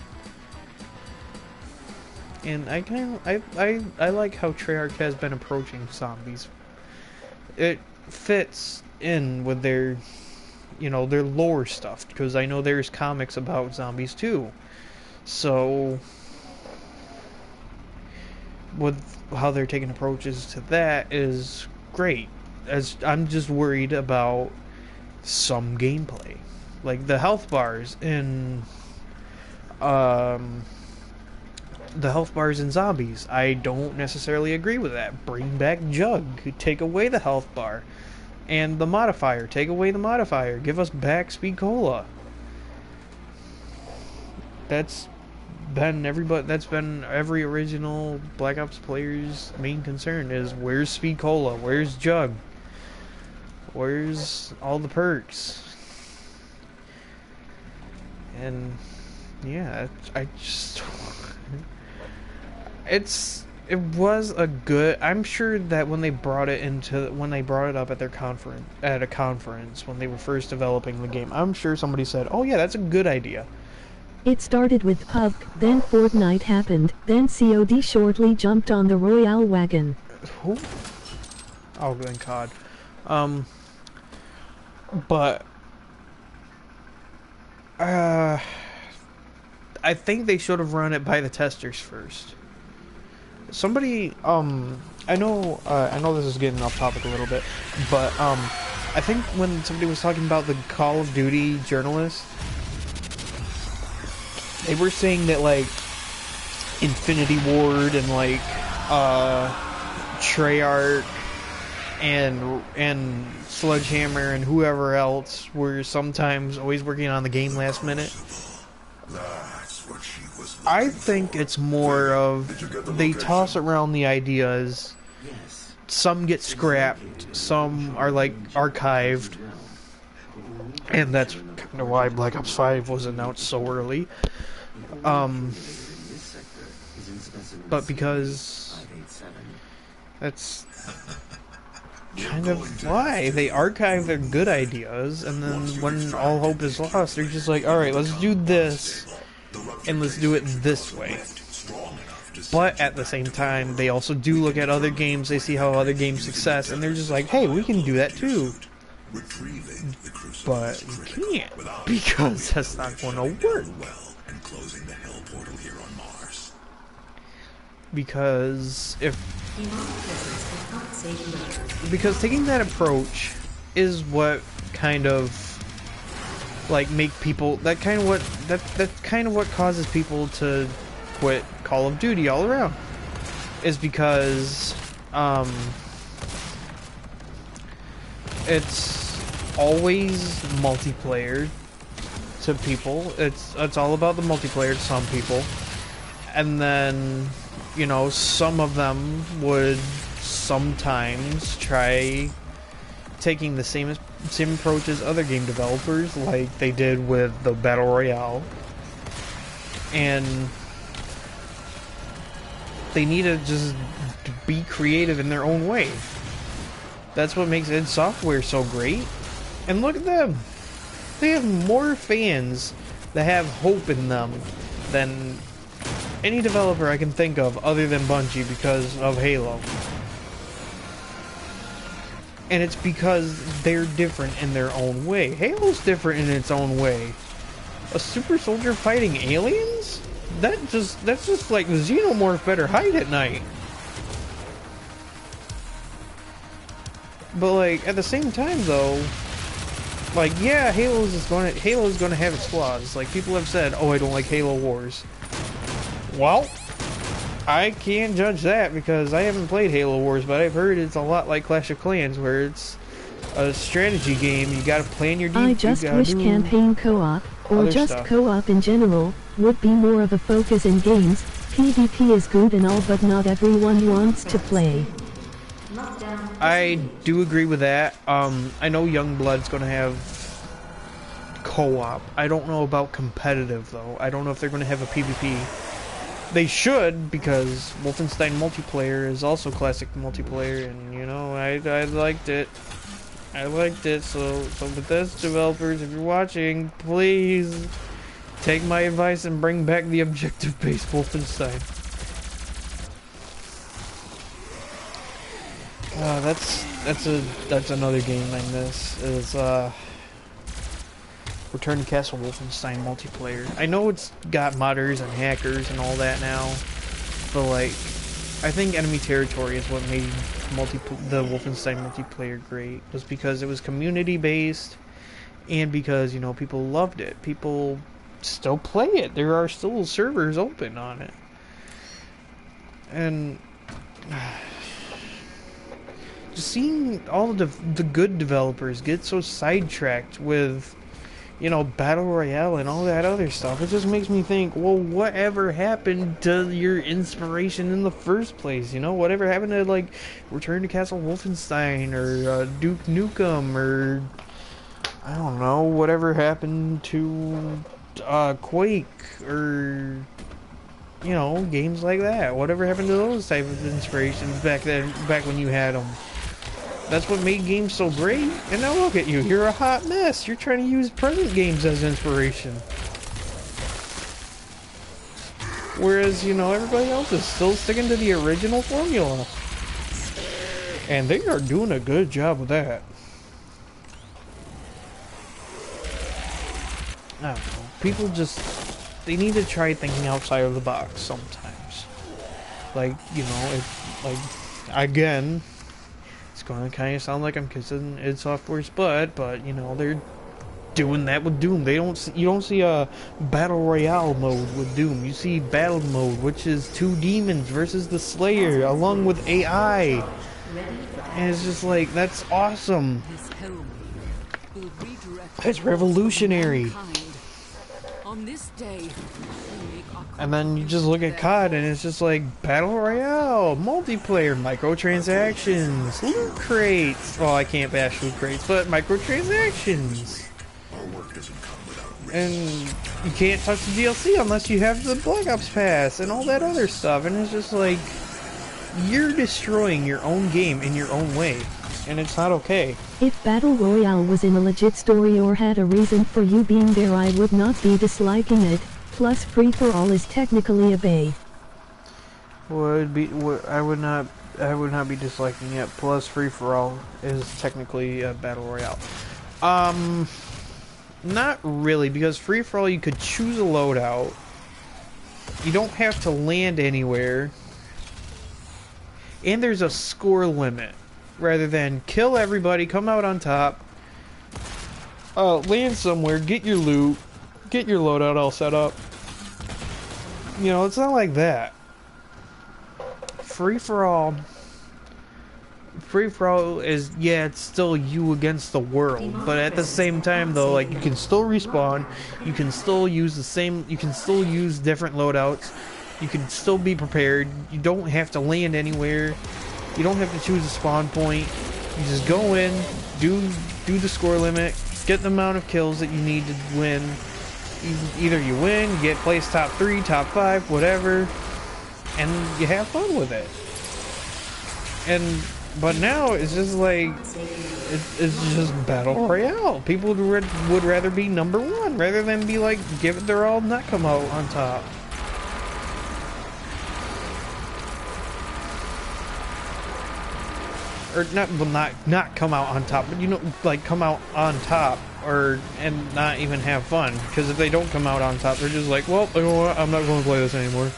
And I like how Treyarch has been approaching zombies. It fits in with their, you know, their lore stuff, because I know there's comics about zombies too. So with how they're taking approaches to that is great. As I'm just worried about some gameplay, like the health bars in zombies. I don't necessarily agree with that. Bring back Jug, take away the health bar, and the modifier, take away the modifier, give us back Speed Cola. That's been every original Black Ops player's main concern is, where's Speed Cola, where's Jug, where's all the perks. And yeah, I just it was a good, I'm sure that when they brought it up at a conference when they were first developing the game, I'm sure somebody said, oh yeah, that's a good idea. It started with PUBG, then Fortnite happened, then COD shortly jumped on the Royale wagon. Who? Oh, then COD. But I think they should have run it by the testers first. Somebody, I know this is getting off topic a little bit, but I think when somebody was talking about the Call of Duty journalist, they were saying that, like, Infinity Ward and, like, Treyarch and Sledgehammer and whoever else were sometimes always working on the game last minute. That's what she was. I think it's more of they toss around the ideas. Some get scrapped, some are, like, archived. And that's kind of why Black Ops 5 was announced so early. But because that's kind of why they archive their good ideas, and then when all hope is lost, they're just like, alright, let's do this, and let's do it this way. But at the same time, they also do look at other games, they see how other games success, and they're just like, hey, we can do that too. Retrieving the crucible but is you critical. can't Without because it, that's not shutting going to down work. the well and closing the hell portal here on Mars. Because if Demonic presence does not save lives. because taking that approach is what kind of like make people that's kind of what causes people to quit Call of Duty all around, is because it's always multiplayer to people. It's all about the multiplayer to some people, and then you know some of them would sometimes try taking the same approach as other game developers, like they did with the Battle Royale, and they need to just be creative in their own way. That's what makes id Software so great. And look at them. They have more fans that have hope in them than any developer I can think of other than Bungie because of Halo. And it's because they're different in their own way. Halo's different in its own way. A super soldier fighting aliens? That's just like the Xenomorph better hide at night. But like at the same time though, like yeah, Halo's gonna have its flaws. Like people have said, oh, I don't like Halo Wars. Well, I can't judge that because I haven't played Halo Wars, but I've heard it's a lot like Clash of Clans, where it's a strategy game. You gotta plan your I just wish campaign co-op, or just stuff. co-op in general, would be more of a focus in games. PvP is good and all, but not everyone wants to play. I do agree with that. I know Youngblood's gonna have co-op. I don't know about competitive though. I don't know if they're gonna have a PvP. They should, because Wolfenstein multiplayer is also classic multiplayer, and you know, I liked it. I liked it, so Bethesda developers, if you're watching, please take my advice and bring back the objective-based Wolfenstein. That's another game I miss, is Return to Castle Wolfenstein multiplayer. I know it's got modders and hackers and all that now, but like, I think Enemy Territory is what made the Wolfenstein multiplayer great, was because it was community based, and because, you know, people loved it. People still play it. There are still servers open on it. And just seeing all of the good developers get so sidetracked with, you know, Battle Royale and all that other stuff, it just makes me think, well, whatever happened to your inspiration in the first place? You know, whatever happened to, like, Return to Castle Wolfenstein, or Duke Nukem, or, I don't know, whatever happened to Quake, or, you know, games like that? Whatever happened to those type of inspirations back when you had them? That's what made games so great. And now look at you. You're a hot mess. You're trying to use present games as inspiration. Whereas, you know, everybody else is still sticking to the original formula. And they are doing a good job with that. I don't know. People just, they need to try thinking outside of the box sometimes. Like, you know, again, it's going to kind of sound like I'm kissing id Software's butt, but you know, they're doing that with Doom. You don't see a battle royale mode with Doom. You see battle mode, which is two demons versus the Slayer along with AI. And it's just like, that's awesome. This hellwave will redirect That's revolutionary. mankind. On this day, we make our And then you just look at COD and it's just like battle royale, multiplayer, microtransactions, loot crates. Well, I can't bash loot crates, but microtransactions. Our work doesn't come without risk. And you can't touch the DLC unless you have the Black Ops Pass and all that other stuff. And it's just like, you're destroying your own game in your own way, and it's not okay. If Battle Royale was in a legit story or had a reason for you being there, I would not be disliking it. Plus, free for all is technically a bay. I would not I would not be disliking it. Plus, free for all is technically a battle royale. Not really, because free for all you could choose a loadout. You don't have to land anywhere, and there's a score limit. Rather than kill everybody, come out on top, land somewhere, get your loot, get your loadout all set up. You know, it's not like that. Free for all is, yeah, it's still you against the world, but at the same time though, like, you can still respawn, you can still use different loadouts, you can still be prepared, you don't have to land anywhere, you don't have to choose a spawn point, you just go in, do the score limit, get the amount of kills that you need to win. Either you win, you get placed top 3, top 5, whatever, and you have fun with it. But now it's just like, it's just battle royale. People would rather be number 1 rather than be like, give it their all, not come out on top. Or not come out on top, but you know, like, come out on top, and not even have fun. Because if they don't come out on top, they're just like, well, you know what, I'm not going to play this anymore.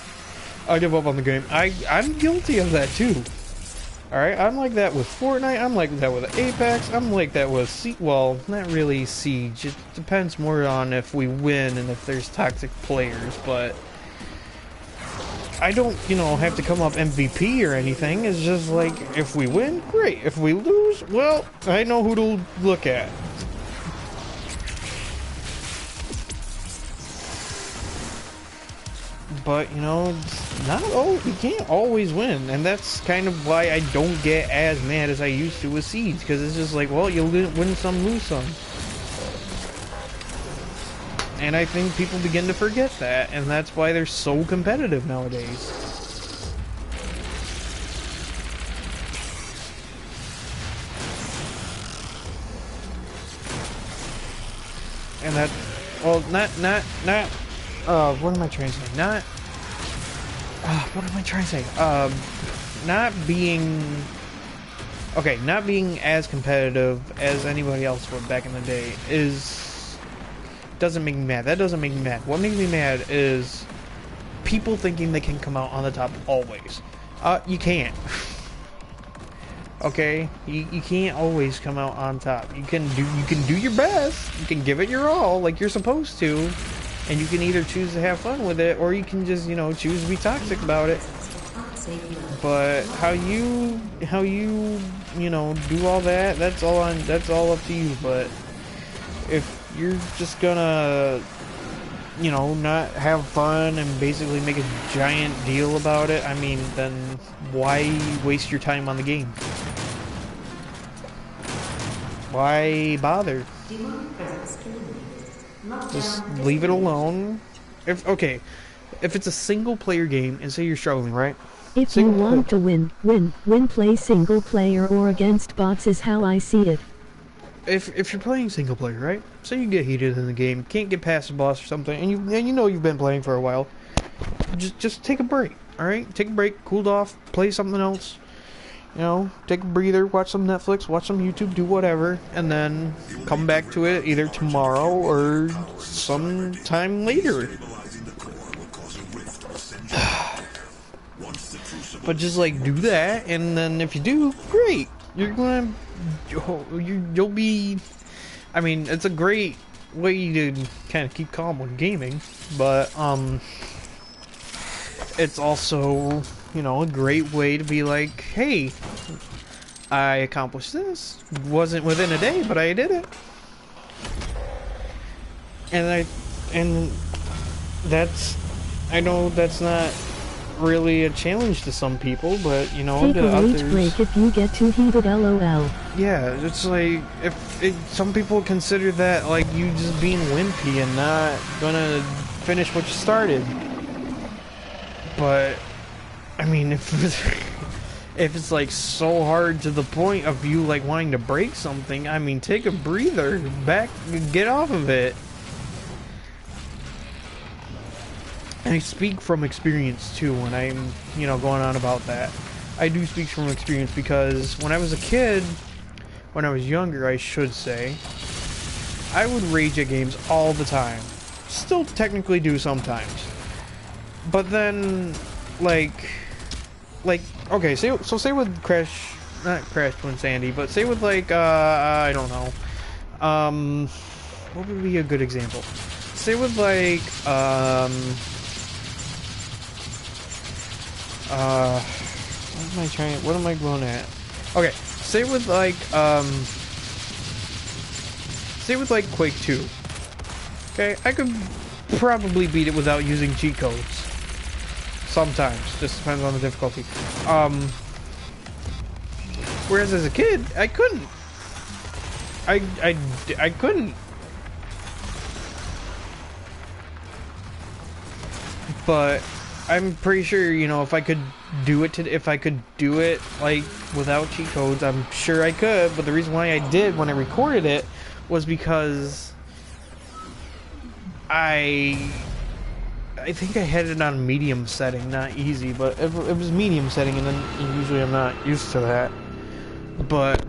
I give up on the game. I'm guilty of that too. Alright, I'm like that with Fortnite, I'm like that with Apex, I'm like that with well, not really Siege. It depends more on if we win and if there's toxic players, but I don't, you know, have to come up MVP or anything. It's just like, if we win, great. If we lose, well, I know who to look at. But, you know, you can't always win, and that's kind of why I don't get as mad as I used to with Siege, because it's just like, well, you'll win some, lose some. And I think people begin to forget that, and that's why they're so competitive nowadays. And that, well, what am I trying to say? What am I trying to say? Not being as competitive as anybody else would back in the day doesn't make me mad. That doesn't make me mad. What makes me mad is people thinking they can come out on the top always. You can't. Okay? You can't always come out on top. You can do your best. You can give it your all like you're supposed to. And you can either choose to have fun with it, or you can just, you know, choose to be toxic about it. But how you know, do all that, that's all up to you. But if you're just gonna, you know, not have fun and basically make a giant deal about it, I mean, then why waste your time on the game? Why bother? Just leave it alone. If it's a single player game and say you're struggling, right? If you want to win, play single player or against bots is how I see it. If you're playing single player, right? Say you get heated in the game, can't get past the boss or something, and you know you've been playing for a while, just take a break, all right? Take a break, cool off, play something else. You know, take a breather, watch some Netflix, watch some YouTube, do whatever, and then come back to it either tomorrow or sometime later. But just like do that, and then if you do, great. You'll be. I mean, it's a great way to kind of keep calm when gaming, but it's also, you know, a great way to be like, hey, I accomplished this. Wasn't within a day, but I did it. And that's, I know that's not really a challenge to some people, but you know, take a rage break if you get too heated, lol. Yeah, it's like, some people consider that like you just being wimpy and not gonna finish what you started. But I mean, if it's like so hard to the point of you like wanting to break something, I mean, take a breather, get off of it. And I speak from experience too when I'm, you know, going on about that. I do speak from experience because when I was a kid, when I was younger, I should say, I would rage at games all the time. Still technically do sometimes. But then, like, okay, say with Crash, not Crash Twinsanity, but say with, like, I don't know, what would be a good example? Say with, like, what am I going at? Okay, say with, like, Quake 2. Okay, I could probably beat it without using cheat codes. Sometimes, just depends on the difficulty. Whereas as a kid, I couldn't. I couldn't. But I'm pretty sure, you know, if I could do it like without cheat codes, I'm sure I could. But the reason why I did when I recorded it was because I think I had it on medium setting, not easy, but it was medium setting, and then usually I'm not used to that. But,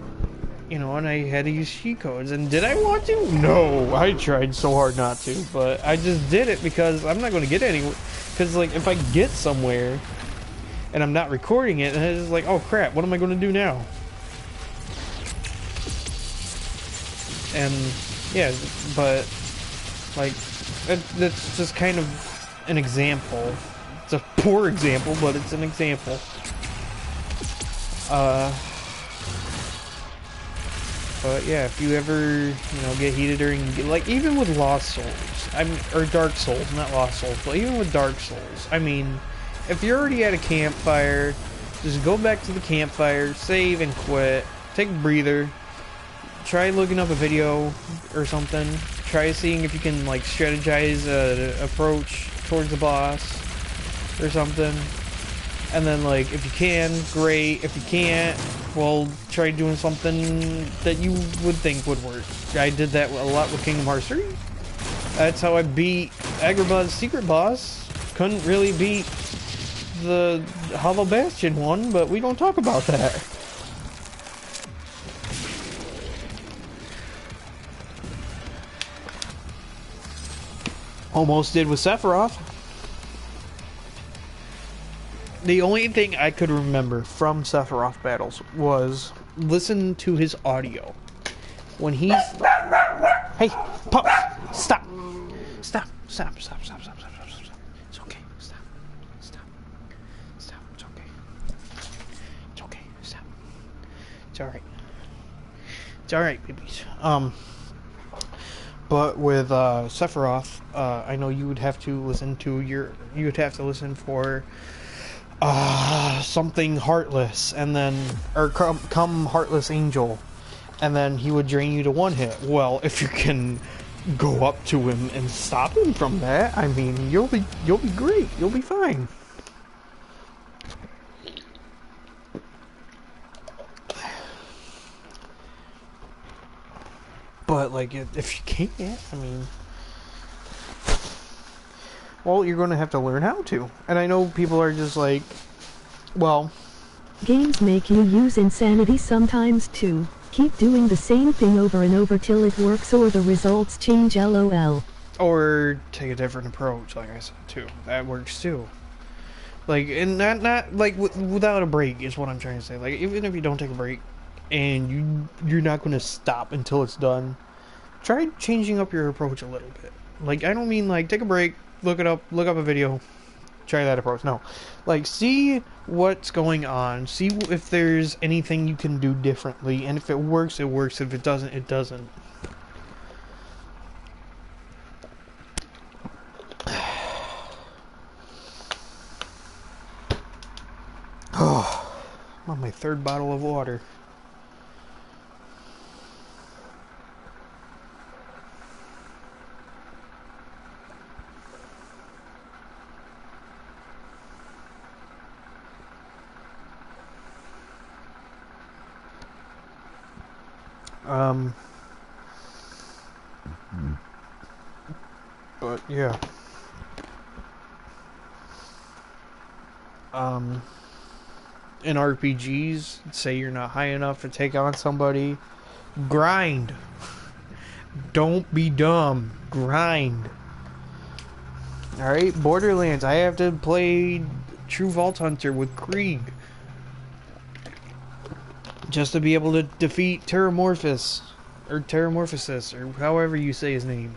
you know, and I had to use cheat codes, and did I want to? No, I tried so hard not to, but I just did it because I'm not going to get anywhere. Because, like, if I get somewhere and I'm not recording it, and it's like, oh crap, what am I going to do now? And, yeah, but, like, that's just kind of an example. It's a poor example, but it's an example. But yeah, if you ever, you know, get heated during, like, even with Lost Souls, or Dark Souls, not Lost Souls, but even with Dark Souls, I mean, if you're already at a campfire, just go back to the campfire, save and quit, take a breather, try looking up a video or something, try seeing if you can, like, strategize an approach towards the boss or something, and then, like, if you can, great. If you can't, well, try doing something that you would think would work. I did that a lot with Kingdom Hearts 3. That's how I beat Agrabah's secret boss. Couldn't really beat the Hollow Bastion one, but we don't talk about that. Almost did with Sephiroth. The only thing I could remember from Sephiroth battles was listen to his audio. When he's... Hey, pup! Stop! Stop! Stop! Stop! Stop! Stop! Stop! Stop! Stop! It's okay. Stop. Stop. Stop. It's okay. It's okay. Stop. It's alright. It's alright, babies. But with Sephiroth, I know you would have to listen to you would have to listen for something Heartless, and then, or come Heartless Angel, and then he would drain you to one hit. Well, if you can go up to him and stop him from that, I mean, you'll be great. You'll be fine. But, like, if you can't, I mean, well, you're going to have to learn how to. And I know people are just like, well... Games make you use insanity sometimes too. Keep doing the same thing over and over till it works or the results change, LOL. Or take a different approach, like I said, too. That works, too. Like, and not like, without a break is what I'm trying to say. Like, even if you don't take a break, and you're not going to stop until it's done, try changing up your approach a little bit. Like, I don't mean, like, take a break, look up a video, try that approach. No. Like, see what's going on, see if there's anything you can do differently, and if it works, it works. If it doesn't, it doesn't. Oh, I'm on my third bottle of water. But yeah. in RPGs, say you're not high enough to take on somebody, grind. Don't be dumb. Grind. Alright, Borderlands. I have to play True Vault Hunter with Krieg. Just to be able to defeat Terramorphous. Or Terramorphosis, or however you say his name.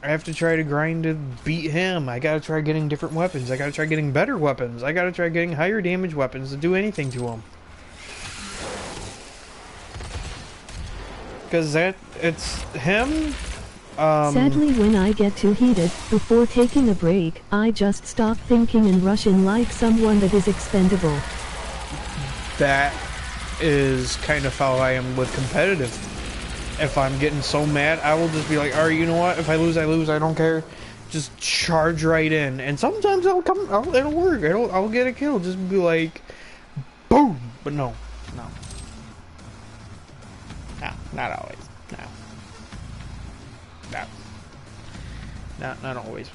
I have to try to grind to beat him. I gotta try getting different weapons. I gotta try getting better weapons. I gotta try getting higher damage weapons to do anything to him. Because it's him. Sadly, when I get too heated, before taking a break, I just stop thinking and rush in like someone that is expendable. That is kind of how I am with competitive. If I'm getting so mad, I will just be like, alright, you know what? If I lose, I lose. I don't care. Just charge right in. And sometimes it'll work. I'll get a kill. Just be like, boom. But no. No, not always. No. Not always.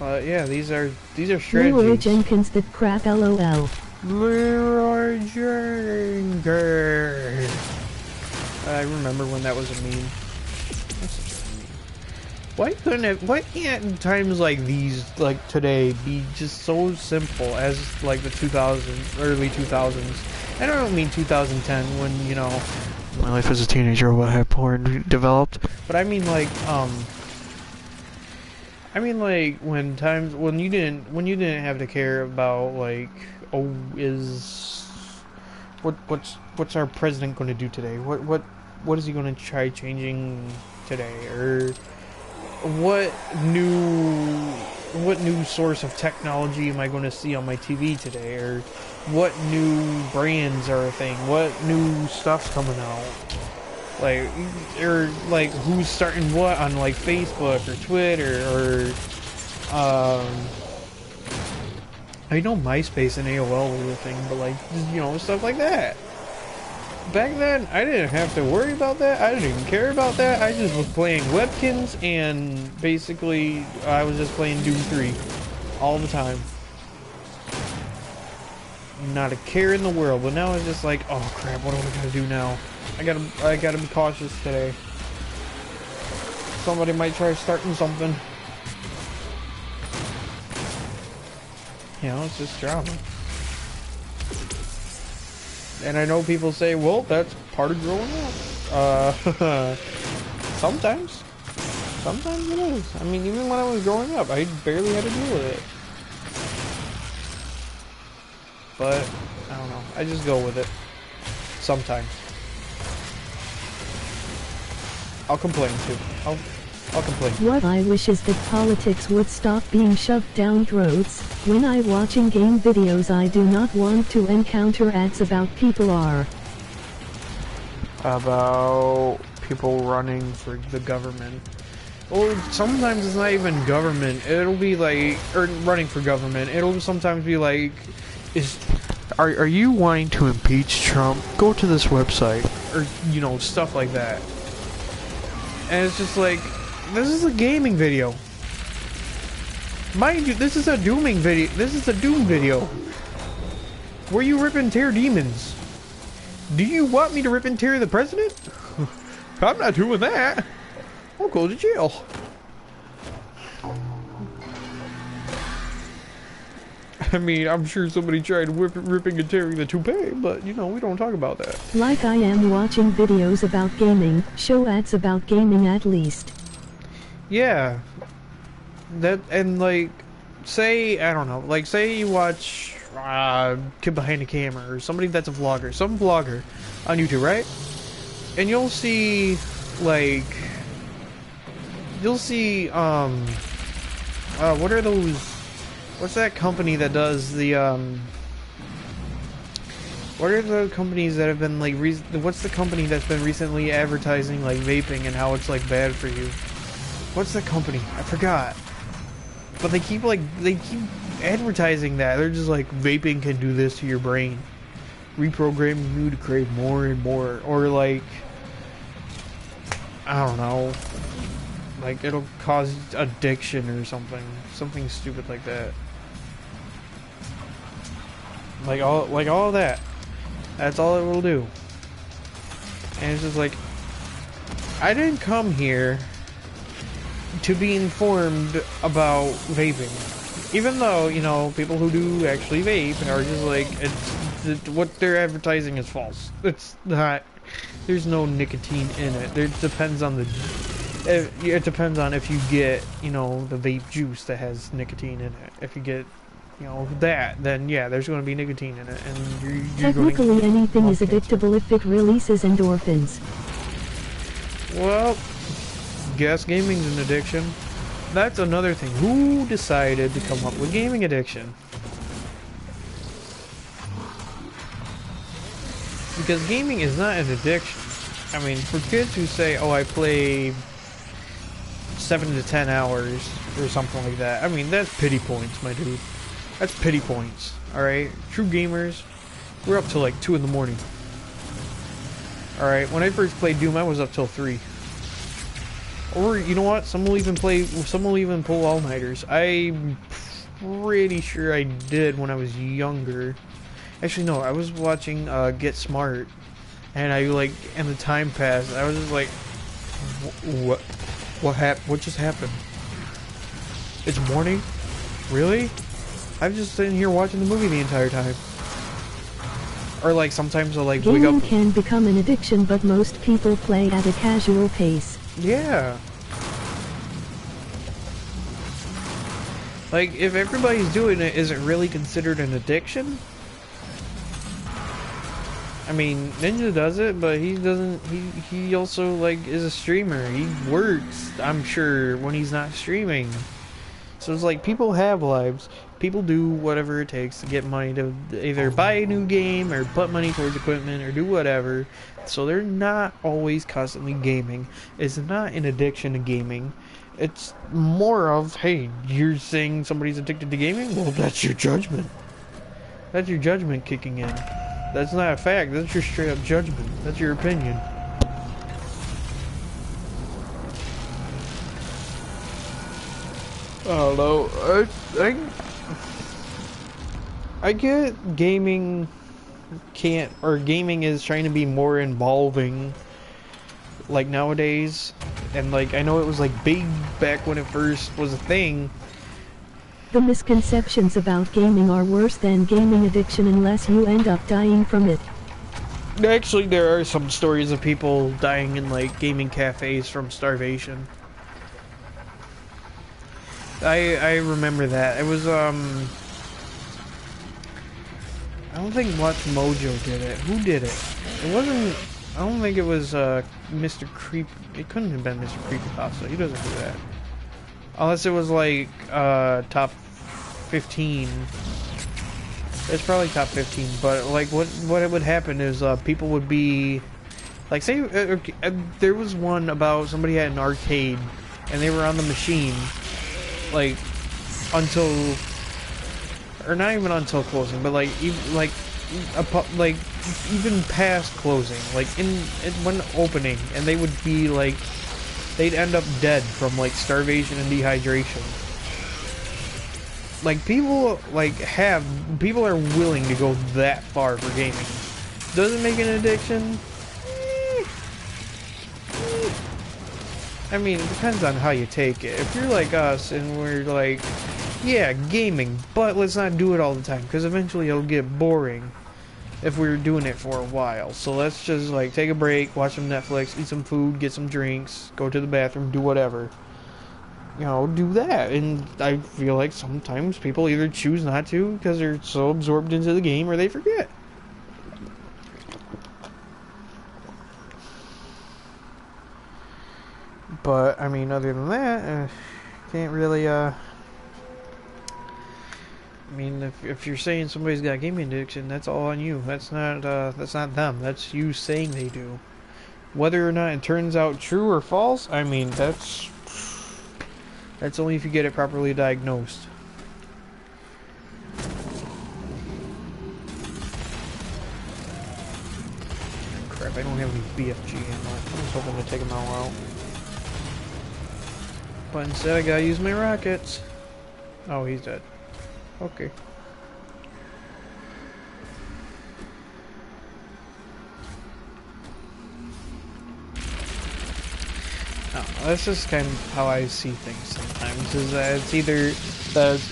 Yeah, these are strategies. Leroy Jenkins, that crap, LOL. Leroy Jenkins. I remember when that was a meme. That's such a meme. Why can't times like these, like today, be just so simple as like the 2000s, early 2000s? And I don't mean 2010 when, you know, my life as a teenager what had porn developed, but I mean like when you didn't have to care about like, oh, what's our president going to do today? What is he going to try changing today? Or what new source of technology am I going to see on my TV today? Or what new brands are a thing? What new stuff's coming out? Like, or like who's starting what on like Facebook or Twitter or I know MySpace and AOL were a thing, but like, you know, stuff like that. Back then, I didn't have to worry about that. I didn't even care about that. I just was playing Webkins, and basically, I was just playing Doom 3 all the time. Not a care in the world. But now it's just like, oh crap, what do I gotta do now? I gotta be cautious today. Somebody might try starting something. You know, it's just drama. And I know people say, well, that's part of growing up. Sometimes it is. I mean, even when I was growing up, I barely had to deal with it. But, I don't know. I just go with it. Sometimes. I'll complain too. I'll complain. What I wish is that politics would stop being shoved down throats. When I watching game videos, I do not want to encounter ads about people people running for the government. Or sometimes it's not even government. It'll be like, or running for government. It'll sometimes be like, are you wanting to impeach Trump? Go to this website, or you know, stuff like that. And it's just like, this is a gaming video. Mind you, this is a dooming video. This is a Doom video. Where you rip and tear demons. Do you want me to rip and tear the president? I'm not doing that. I'll go to jail. I mean, I'm sure somebody tried ripping and tearing the toupee, but, you know, we don't talk about that. Like I am watching videos about gaming, show ads about gaming at least. Yeah. That, and like, say, I don't know, like, say you watch Kid Behind the Camera, or somebody that's a vlogger, some vlogger on YouTube, right? And you'll see, like, what are those, what's that company that does the, what are the companies that have been, like, what's the company that's been recently advertising, like, vaping and how it's, like, bad for you? What's that company? I forgot. But they keep advertising that. They're just like, vaping can do this to your brain. Reprogramming you to crave more and more. Or like, I don't know. Like, it'll cause addiction or something. Something stupid like that. Like all of that. That's all it will do. And it's just like, I didn't come here to be informed about vaping. Even though, you know, people who do actually vape are just like, what they're advertising is false. It's not, there's no nicotine in it. It depends on it depends on if you get, you know, the vape juice that has nicotine in it. If you get, you know, that, then yeah, there's going to be nicotine in it. And you're Technically anything is addictable if it releases endorphins. Well, guess gaming's an addiction. That's another thing. Who decided to come up with gaming addiction? Because gaming is not an addiction. I mean, for kids who say, oh, I play 7 to 10 hours or something like that, I mean, that's pity points, my dude. That's pity points, alright? True gamers, we're up till like 2 in the morning. Alright, when I first played Doom, I was up till 3. Or, you know what, some will even pull all-nighters. I'm pretty sure I did when I was younger. Actually, no, I was watching Get Smart, and and the time passed, I was just like, what just happened? It's morning? Really? I'm just sitting here watching the movie the entire time. Or like, sometimes I'll like wake Gaming up. can become an addiction, but most people play at a casual pace. Yeah. Like, if everybody's doing it, is it really considered an addiction? I mean, Ninja does it, but he doesn't, he also, like, is a streamer. He works, I'm sure, when he's not streaming. So it's like, people have lives. People do whatever it takes to get money to either buy a new game, or put money towards equipment, or do whatever. So they're not always constantly gaming. It's not an addiction to gaming. It's more of, hey, you're saying somebody's addicted to gaming? Well, that's your judgment. That's your judgment kicking in. That's not a fact. That's your straight up judgment. That's your opinion. I don't know. I get gaming gaming is trying to be more involving, like, nowadays. And like, I know it was like big back when it first was a thing. The misconceptions about gaming are worse than gaming addiction unless you end up dying from it. Actually, there are some stories of people dying in like gaming cafes from starvation. I remember that. It was I don't think Watch Mojo did it. Who did it? It wasn't. I don't think it was Mr. Creep. It couldn't have been Mr. Creepypasta. He doesn't do that. Unless it was like top 15. It's probably top 15. But like what would happen is people would be like, say there was one about somebody had an arcade and they were on the machine like until, or not even until closing, but like even even past closing, like in when opening, and they would be like, they'd end up dead from like starvation and dehydration. Like people are willing to go that far for gaming. Does it make an addiction? I mean, it depends on how you take it. If you're like us and we're like, yeah, gaming, but let's not do it all the time, because eventually it'll get boring if we're doing it for a while. So let's just like take a break, watch some Netflix, eat some food, get some drinks, go to the bathroom, do whatever. You know, do that. And I feel like sometimes people either choose not to because they're so absorbed into the game, or they forget. But, I mean, other than that, can't really, I mean, if you're saying somebody's got gaming addiction, that's all on you. That's not them. That's you saying they do. Whether or not it turns out true or false, I mean, that's only if you get it properly diagnosed. Crap, I don't have any BFG ammo. I was hoping to take them all out. But instead I gotta use my rockets. Oh, he's dead. Okay. That's just kind of how I see things sometimes, is that it's either that,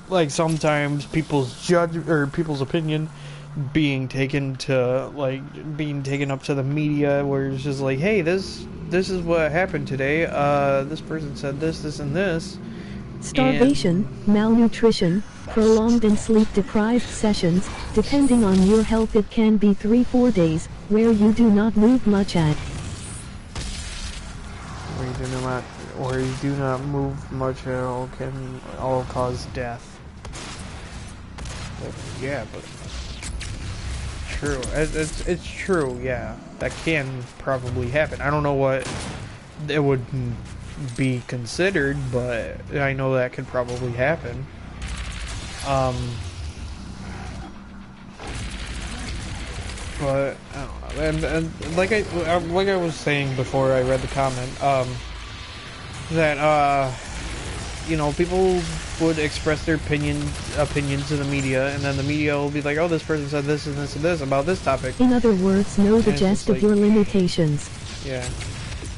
like, sometimes people's people's opinion being taken to, like, being taken up to the media, where it's just like, hey, this is what happened today, this person said this, and this. Starvation, malnutrition, prolonged and sleep-deprived sessions, depending on your health it can be 3-4 days, where you do not move much at. Or you do not move much at all can all cause death. Well, yeah, but true. It's true. Yeah, that can probably happen. I don't know what it would be considered, but I know that could probably happen. But I don't know. And like I was saying before I read the comment, that you know, people would express their opinions to the media, and then the media will be like, oh, this person said this and this and this about this topic. In other words, know the gist of your limitations. Yeah.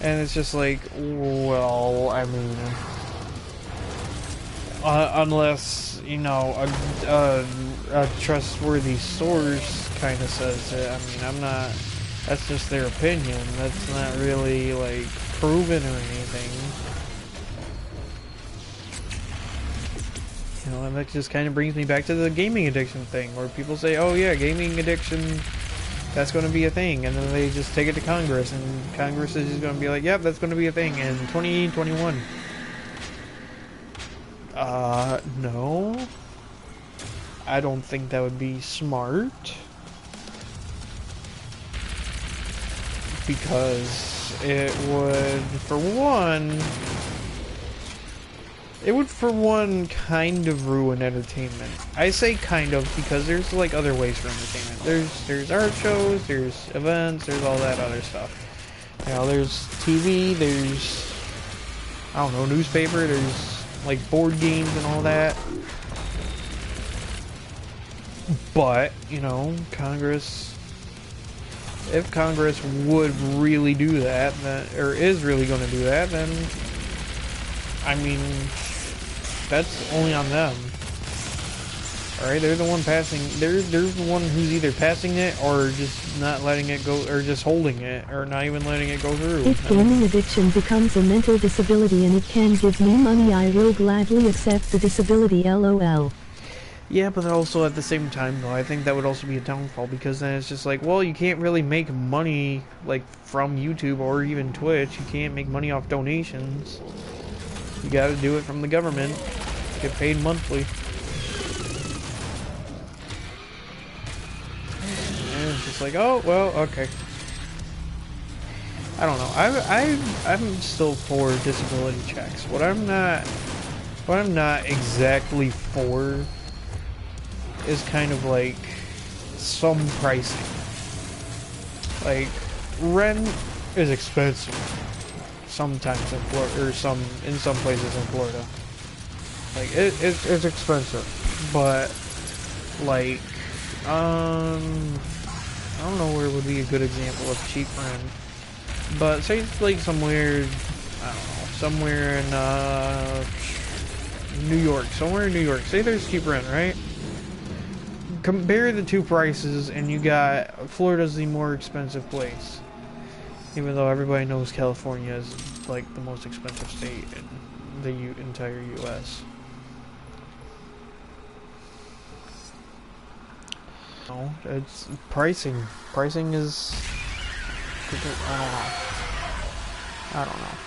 And it's just like, well, I mean, unless, you know, a trustworthy source kind of says it. I mean, I'm not, that's just their opinion. That's not really, like, proven or anything. You know, and that just kind of brings me back to the gaming addiction thing, where people say, oh yeah, gaming addiction, that's going to be a thing, and then they just take it to Congress, and Congress is just going to be like, yep, that's going to be a thing in 2021. No. I don't think that would be smart. Because it would, for one, kind of ruin entertainment. I say kind of because there's like other ways for entertainment. There's art shows, there's events, there's all that other stuff. You know, there's TV, there's, I don't know, newspaper, there's like board games and all that. But, you know, if Congress would really do that, or is really going to do that, then, I mean, that's only on them. Alright, they're the one passing, they're the one who's either passing it, or just not letting it go, or just holding it, or not even letting it go through. If gaming addiction becomes a mental disability and it can give me money, I will gladly accept the disability, LOL. Yeah, but also at the same time, though, I think that would also be a downfall, because then it's just like, well, you can't really make money, like, from YouTube or even Twitch. You can't make money off donations. You gotta do it from the government. Get paid monthly. And it's just like, oh, well, okay. I don't know. I'm still for disability checks. What I'm not exactly for is kind of like some pricing. Like, rent is expensive sometimes in Florida, or in some places in Florida. Like, it's expensive, but like, I don't know where would be a good example of cheap rent, but say it's like somewhere, I don't know, somewhere in New York, say there's cheap rent, right? Compare the two prices, and you got Florida's the more expensive place. Even though everybody knows California is like the most expensive state in the entire U.S. No, it's pricing. Pricing is, I don't know.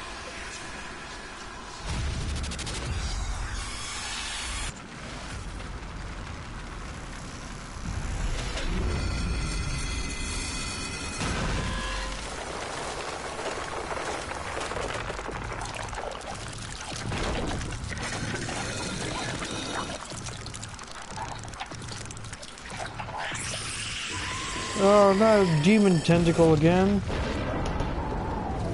Oh, not a demon tentacle again.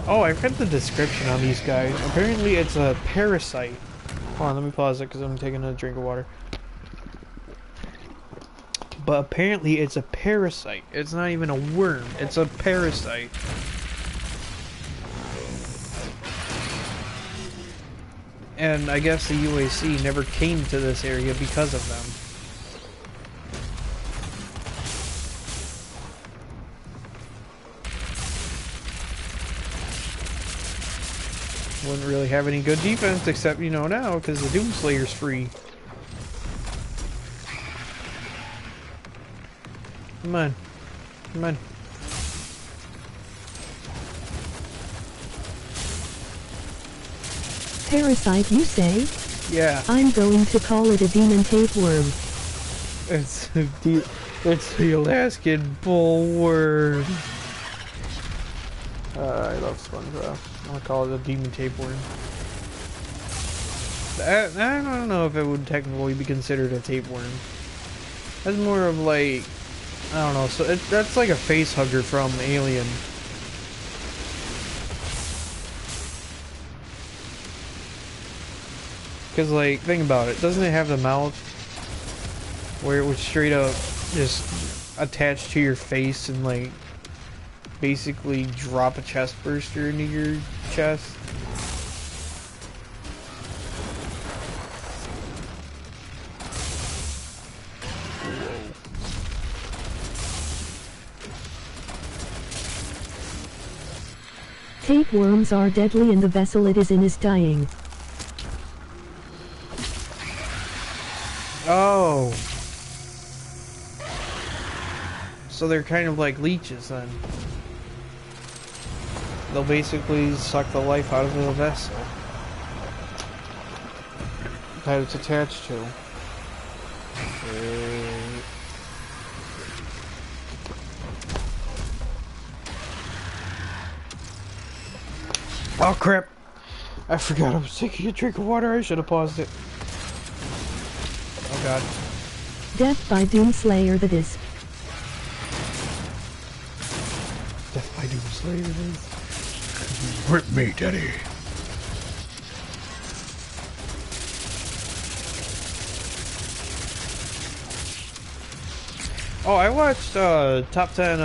Oh, I've read the description on these guys. Apparently it's a parasite. Hold on, let me pause it because I'm taking a drink of water. But apparently it's a parasite. It's not even a worm. It's a parasite. And I guess the UAC never came to this area because of them. Wouldn't really have any good defense except, you know, now because the Doomslayer's free. Come on. Come on. Parasite, you say? Yeah. I'm going to call it a demon tapeworm. It's the Alaskan bullworm. I love SpongeBob. I'm gonna call it a demon tapeworm. I don't know if it would technically be considered a tapeworm. That's more of like, I don't know. So that's like a face hugger from Alien. Because, like, think about it. Doesn't it have the mouth where it would straight up just attach to your face and, like, basically drop a chest burster into your chest? Tapeworms are deadly and the vessel it is in is dying. Oh. So they're kind of like leeches then. They'll basically suck the life out of the vessel that it's attached to. Oh crap! I forgot I was taking a drink of water. I should have paused it. Oh god. Death by Doomslayer that is. Death by Doomslayer it is. Rip me, Daddy. Oh, I watched top 10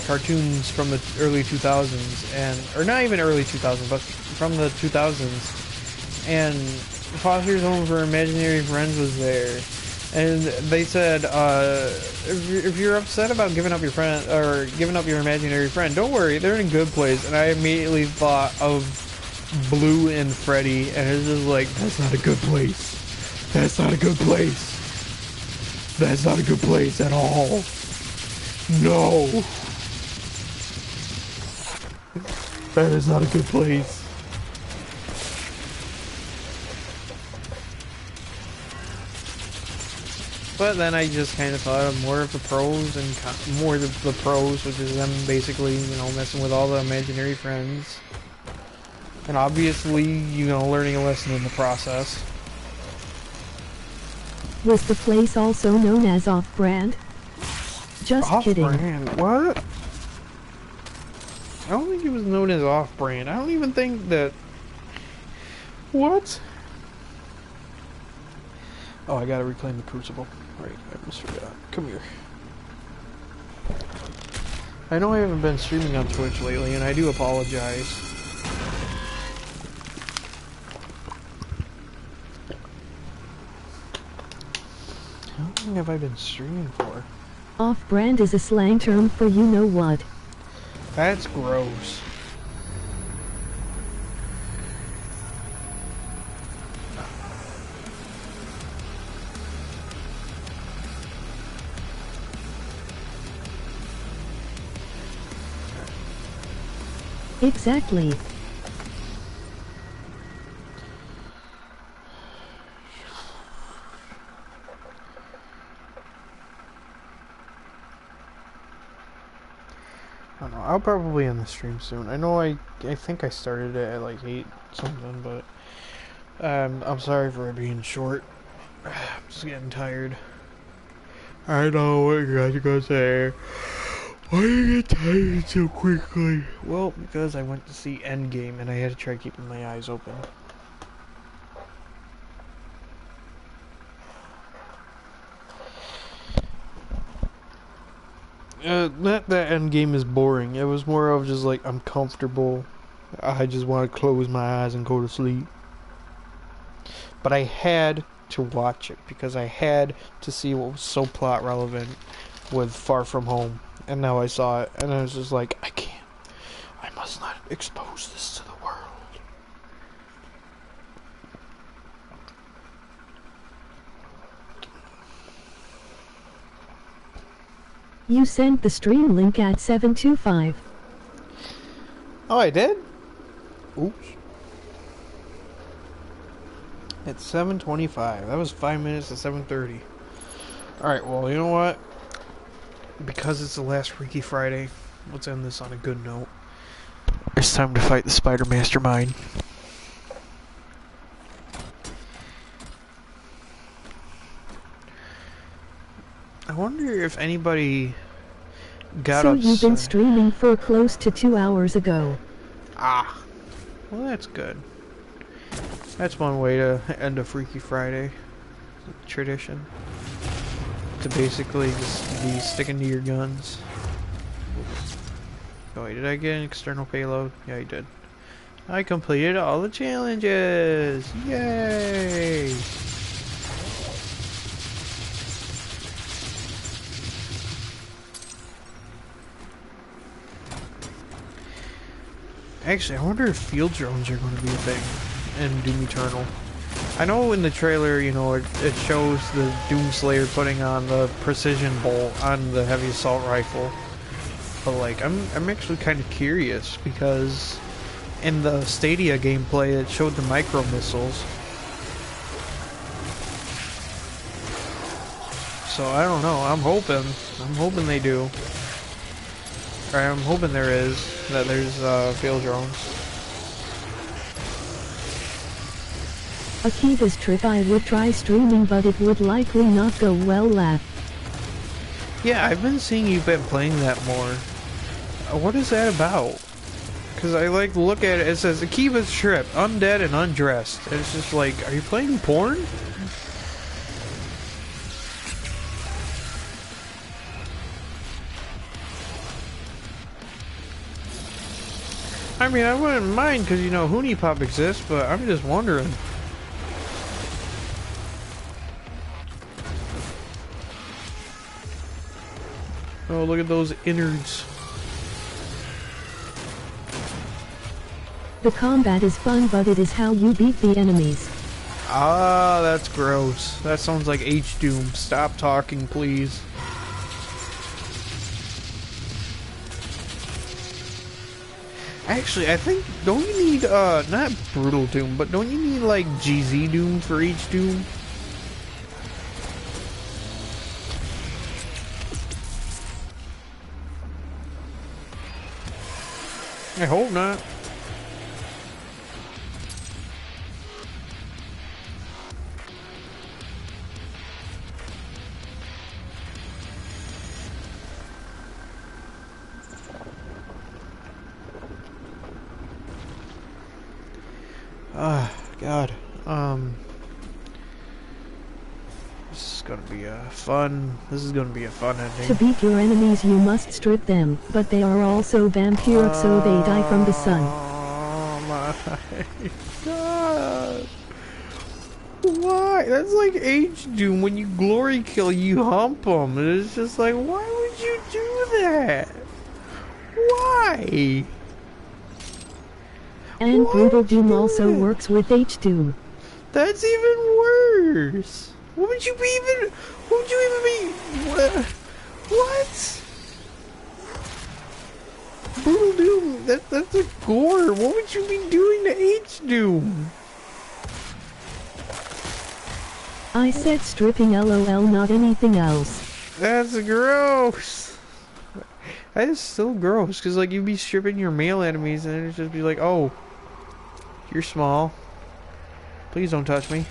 cartoons from the early 2000s, and or not even early 2000s, but from the 2000s, and Foster's Home for Imaginary Friends was there, and they said if you're upset about giving up your friend or giving up your imaginary friend, don't worry, they're in a good place. And I immediately thought of Blue and Freddy, and it's just like, that's not a good place. That's not a good place. That's not a good place at all. No. That is not a good place. But then I just kind of thought of more of the pros and more of the pros, which is them basically, you know, messing with all the imaginary friends. And obviously, you know, learning a lesson in the process. Was the place also known as Off-Brand? Just kidding. Off-Brand? What? I don't think it was known as Off-Brand. I don't even think that... What? Oh, I gotta reclaim the Crucible. Right, I almost forgot. Come here. I know I haven't been streaming on Twitch lately, and I do apologize. How long have I been streaming for? Off-brand is a slang term for you know what. That's gross. Exactly. I don't know. I'll probably end the stream soon. I know I think I started it at like 8 something, but I'm sorry for it being short. I'm just getting tired. I know what you guys are gonna say. Why do you get tired so quickly? Well, because I went to see Endgame and I had to try keeping my eyes open. Not that Endgame is boring. It was more of just like, I'm comfortable. I just want to close my eyes and go to sleep. But I had to watch it because I had to see what was so plot relevant with Far From Home. And now I saw it and I was just like, I must not expose this to the world. You sent the stream link at 7:25. Oh, I did? Oops. It's 7:25. That was 5 minutes to 7:30. Alright, well, you know what? Because it's the last Freaky Friday, let's end this on a good note. It's time to fight the Spider Mastermind. I wonder if anybody got So upset. you've been streaming for close to 2 hours ago. Ah. Well, that's good. That's one way to end a Freaky Friday tradition. To basically just be sticking to your guns. Oh wait, did I get an external payload? Yeah, I did. I completed all the challenges! Yay! Actually, I wonder if field drones are going to be a thing in Doom Eternal. I know in the trailer, you know, it shows the Doomslayer putting on the precision bolt on the heavy assault rifle. But like, I'm actually kind of curious because in the Stadia gameplay it showed the micro missiles. So I don't know. I'm hoping they do. Or I'm hoping there's field drones. Akiva's trip. I would try streaming, but it would likely not go well. Laugh. Yeah, I've been seeing you've been playing that more. What is that about? Because I like look at it, it says Akiva's trip, undead and undressed. And it's just like, are you playing porn? I mean, I wouldn't mind because, you know, Hoonie Pop exists, but I'm just wondering. Oh, look at those innards. The combat is fun, but it is how you beat the enemies. Ah, that's gross. That sounds like H-Doom. Stop talking, please. Actually, I think, don't you need, not Brutal Doom, but don't you need, like, GZ Doom for H-Doom? I hope not. God. This is gonna be a fun ending. To beat your enemies, you must strip them, but they are also vampiric, so they die from the sun. Oh my God. Why? That's like H-Doom. When you glory kill, you hump them. And it's just like, why would you do that? Why? And Why Brutal would you Doom do also that? works with H-Doom. That's even worse. What would you even be? What? Brutal Doom, that's a gore. What would you be doing to H-Doom? I said stripping, lol, not anything else. That's gross. That is still gross, because like you'd be stripping your male enemies and it'd just be like, oh, you're small. Please don't touch me.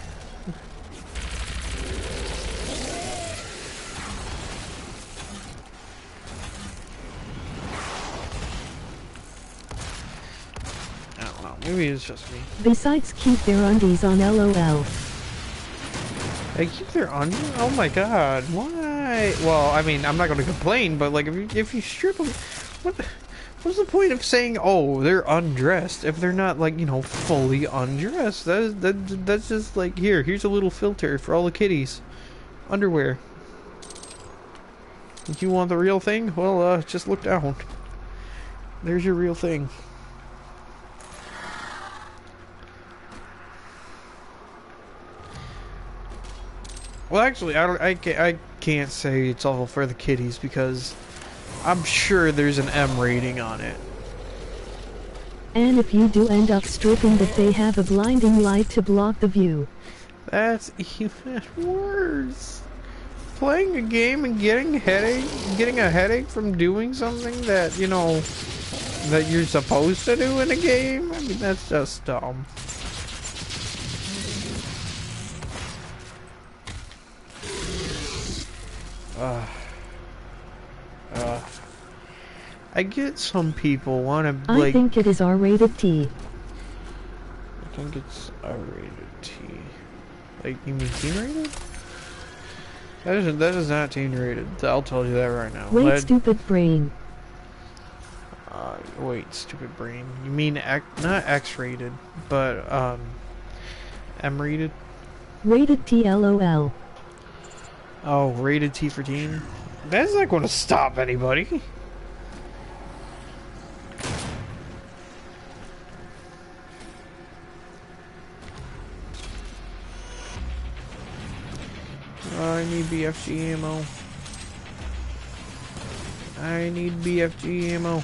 Maybe it's just me. Besides, keep their undies on LOL. They keep their undies? Oh my god, why? Well, I mean, I'm not gonna complain, but like, if you strip them, what's the point of saying, oh, they're undressed, if they're not, like, you know, fully undressed? That's just like, here's a little filter for all the kitties. Underwear. If you want the real thing, well, just look down. There's your real thing. Well, actually, I can't say it's all for the kitties because I'm sure there's an M rating on it. And if you do end up stripping, that they have a blinding light to block the view. That's even worse. Playing a game and getting a headache from doing something that, you know, that you're supposed to do in a game? I mean, that's just dumb. I get some people want to, like... I think it is R-rated T. I think it's R-rated T. Like, you mean teen rated? That is not teen rated. I'll tell you that right now. Wait, stupid brain. Wait, stupid brain. You mean not X-rated, but, M-rated? Rated T LOL. Oh, rated T for teen? That's not going to stop anybody. I need BFG ammo. I need BFG ammo.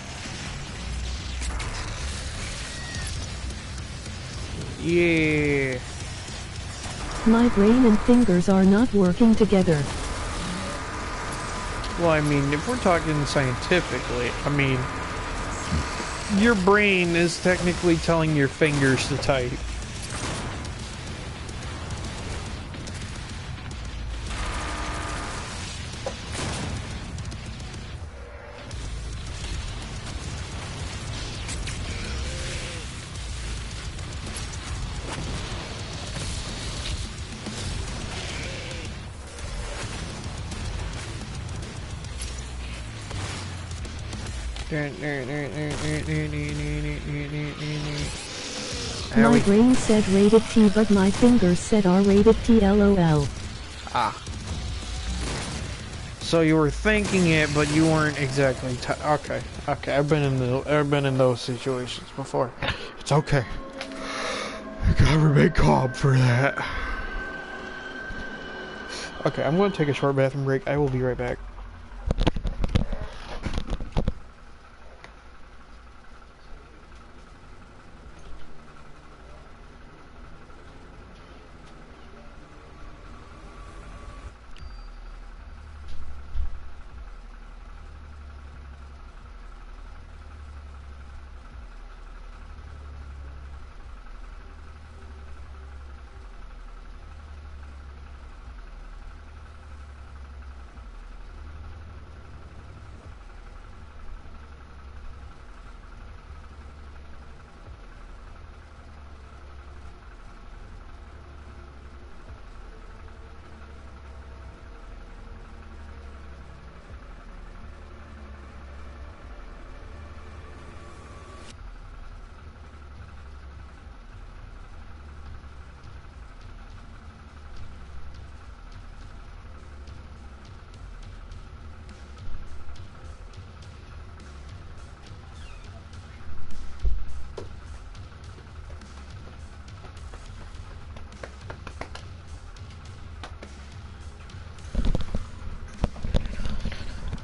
Yeah. My brain and fingers are not working together. Well, I mean, if we're talking scientifically, I mean, your brain is technically telling your fingers to type. My brain said rated T, but my fingers said R-rated T LOL. Ah. So you were thinking it, but you weren't exactly. Okay, okay. I've been in those situations before. It's okay. I gotta remain calm for that. Okay, I'm going to take a short bathroom break. I will be right back.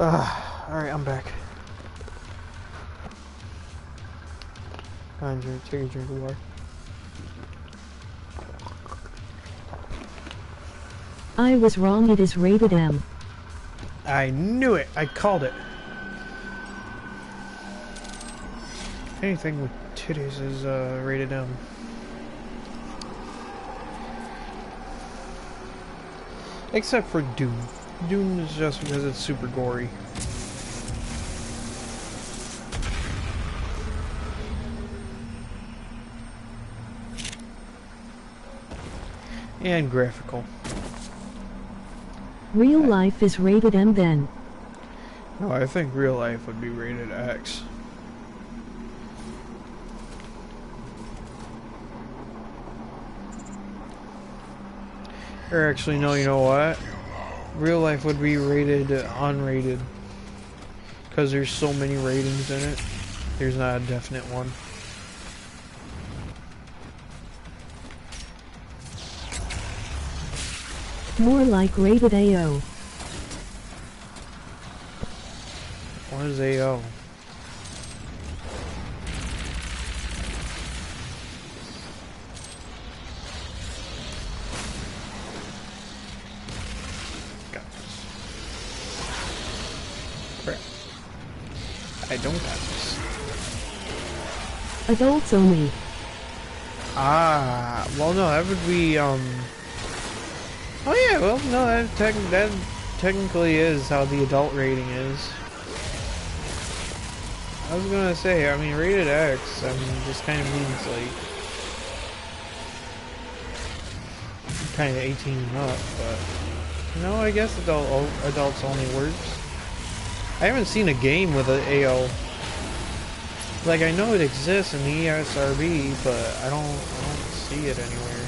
Alright, I'm back. Andrew, take a drink of water. I was wrong, it is rated M. I knew it! I called it! Anything with titties is rated M. Except for Doom. Doom is just because it's super gory. And graphical. Real life is rated M then. No, I think real life would be rated X. Or actually, no, you know what? Real life would be rated unrated. Because there's so many ratings in it. There's not a definite one. More like rated AO. What is AO? Got this. Crap. I don't got this. Adults only. Ah, well no, that would be, oh yeah, well no, that technically is how the adult rating is. I was gonna say, I mean, rated X, I mean, just kind of means like, kind of 18 and up, but, no, I guess adults only works. I haven't seen a game with an AO. Like, I know it exists in the ESRB, but I don't see it anywhere.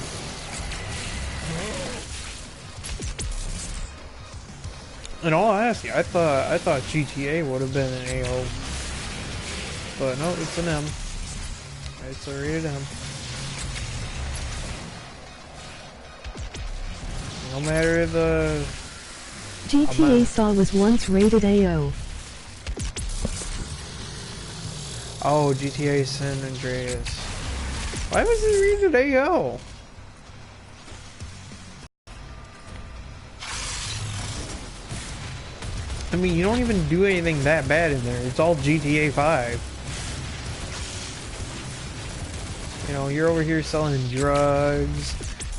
In all honesty, I thought GTA would have been an AO. But no, it's an M. It's a rated M. No matter the... GTA Saw was once rated AO. Oh, GTA San Andreas. Why was it rated AO? I mean, you don't even do anything that bad in there. It's all GTA 5. You know, you're over here selling drugs,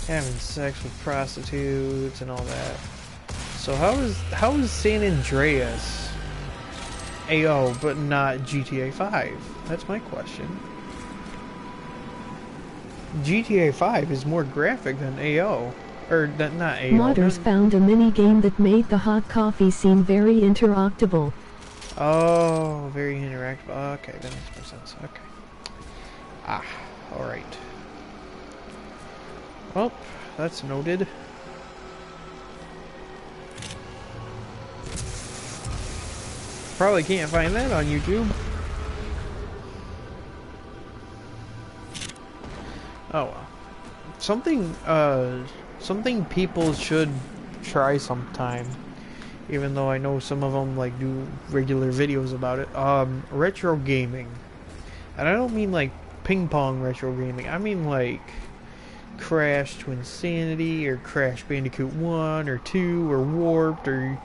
having sex with prostitutes and all that. So how is San Andreas AO but not GTA 5? That's my question. GTA 5 is more graphic than AO. Or not AO. Modders found a mini game that made the hot coffee scene very interactable. Oh, very interactive. Okay, that makes more sense. Okay. Ah, alright. Well, that's noted. Probably can't find that on YouTube. Oh well. Something people should try sometime, even though I know some of them like do regular videos about it. Retro gaming. And I don't mean like ping pong retro gaming. I mean like Crash to Insanity or Crash Bandicoot 1 or 2 or Warped or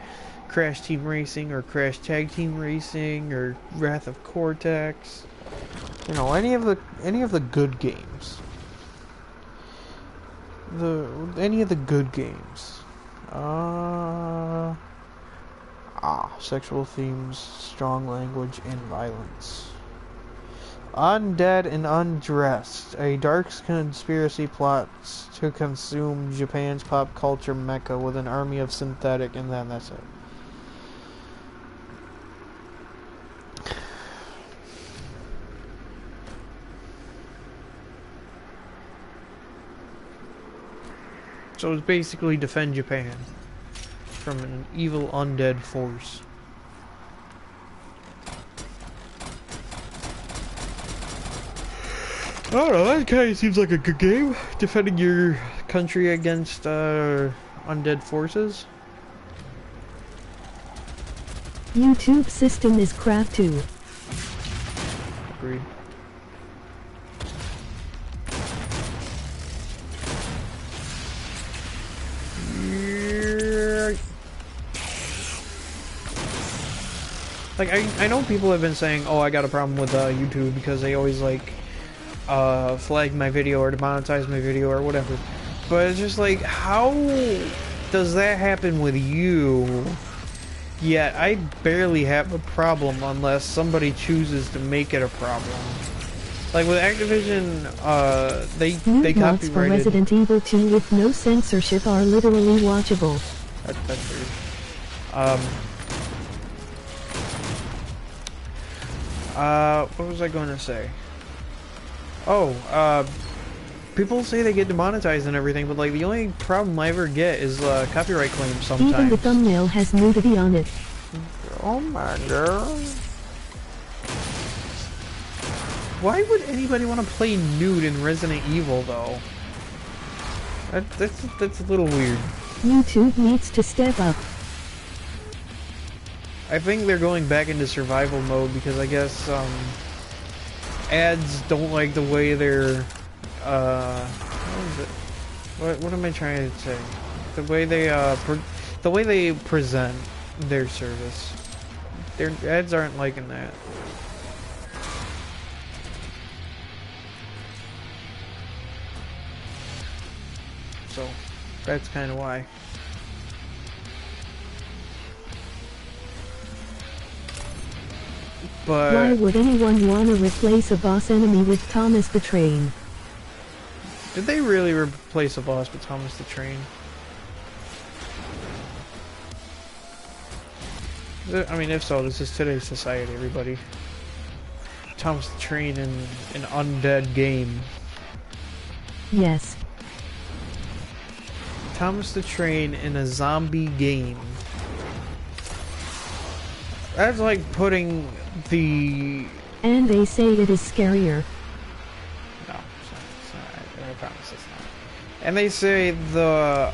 Crash Team Racing or Crash Tag Team Racing or Wrath of Cortex. You know, any of the good games. Any of the good games. Sexual themes, strong language, and violence. Undead and Undressed. A dark conspiracy plots to consume Japan's pop culture mecca with an army of synthetic, and then that's it. So it's basically defend Japan from an evil undead force. I don't know, that kind of seems like a good game. Defending your country against undead forces. YouTube system is crap too. Agreed. Like, I know people have been saying, oh, I got a problem with YouTube because they always, like, flag my video or demonetize my video or whatever. But it's just like, how does that happen with you? Yet, I barely have a problem unless somebody chooses to make it a problem. Like with Activision, they Nude mods for copyrighted. Resident Evil 2 with no censorship are literally watchable. That's weird. What was I going to say? Oh, people say they get demonetized and everything, but like the only problem I ever get is copyright claims sometimes. Even the thumbnail has nudity on it. Oh my god. Why would anybody want to play nude in Resident Evil though? That's a little weird. YouTube needs to step up. I think they're going back into survival mode because I guess ads don't like the way they're what am I trying to say? The way they present their service. Their ads aren't liking that. So that's kind of why. But Why would anyone want to replace a boss enemy with Thomas the Train? did they really replace a boss with Thomas the Train? I mean, if so, this is today's society, everybody. Thomas the Train in an undead game. Yes. Thomas the Train in a zombie game. That's like putting the... And they say it is scarier. No, it's not. I promise it's not. And they say the,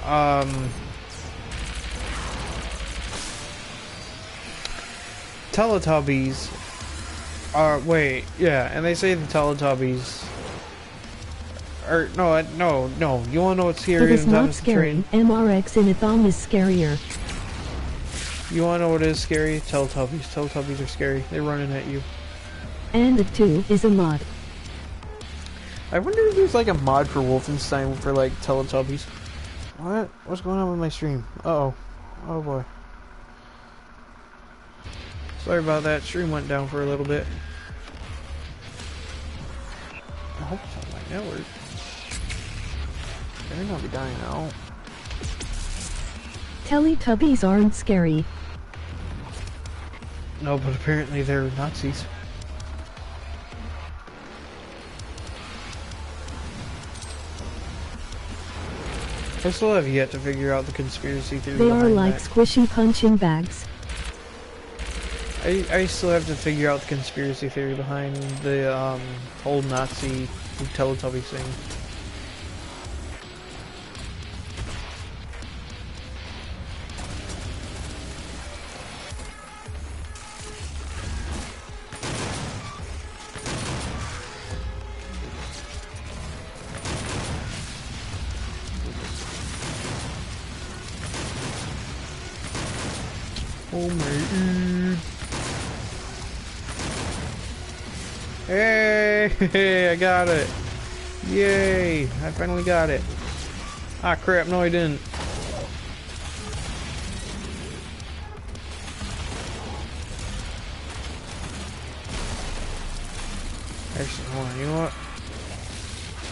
Teletubbies are... Wait, yeah, and they say the Teletubbies... Or, no, you wanna know what's scarier It is than not Thomas the scary. Train? MRX in a thong is scarier. You wanna know what is scary? Teletubbies. Teletubbies are scary. They're running at you. And the 2 is a mod. I wonder if there's like a mod for Wolfenstein for like Teletubbies. What? What's going on with my stream? Uh-oh. Oh boy. Sorry about that. Stream went down for a little bit. I hope it's on my network. Better not be dying out. Teletubbies aren't scary. No, but apparently they're Nazis. I still have yet to figure out the conspiracy theory They are behind like that. squishy punching bags. I still have to figure out the conspiracy theory behind the whole Nazi Teletubby thing. Oh my. Hey, I got it. Yay, I finally got it. Ah crap, no I didn't. Actually, hold on, you know what?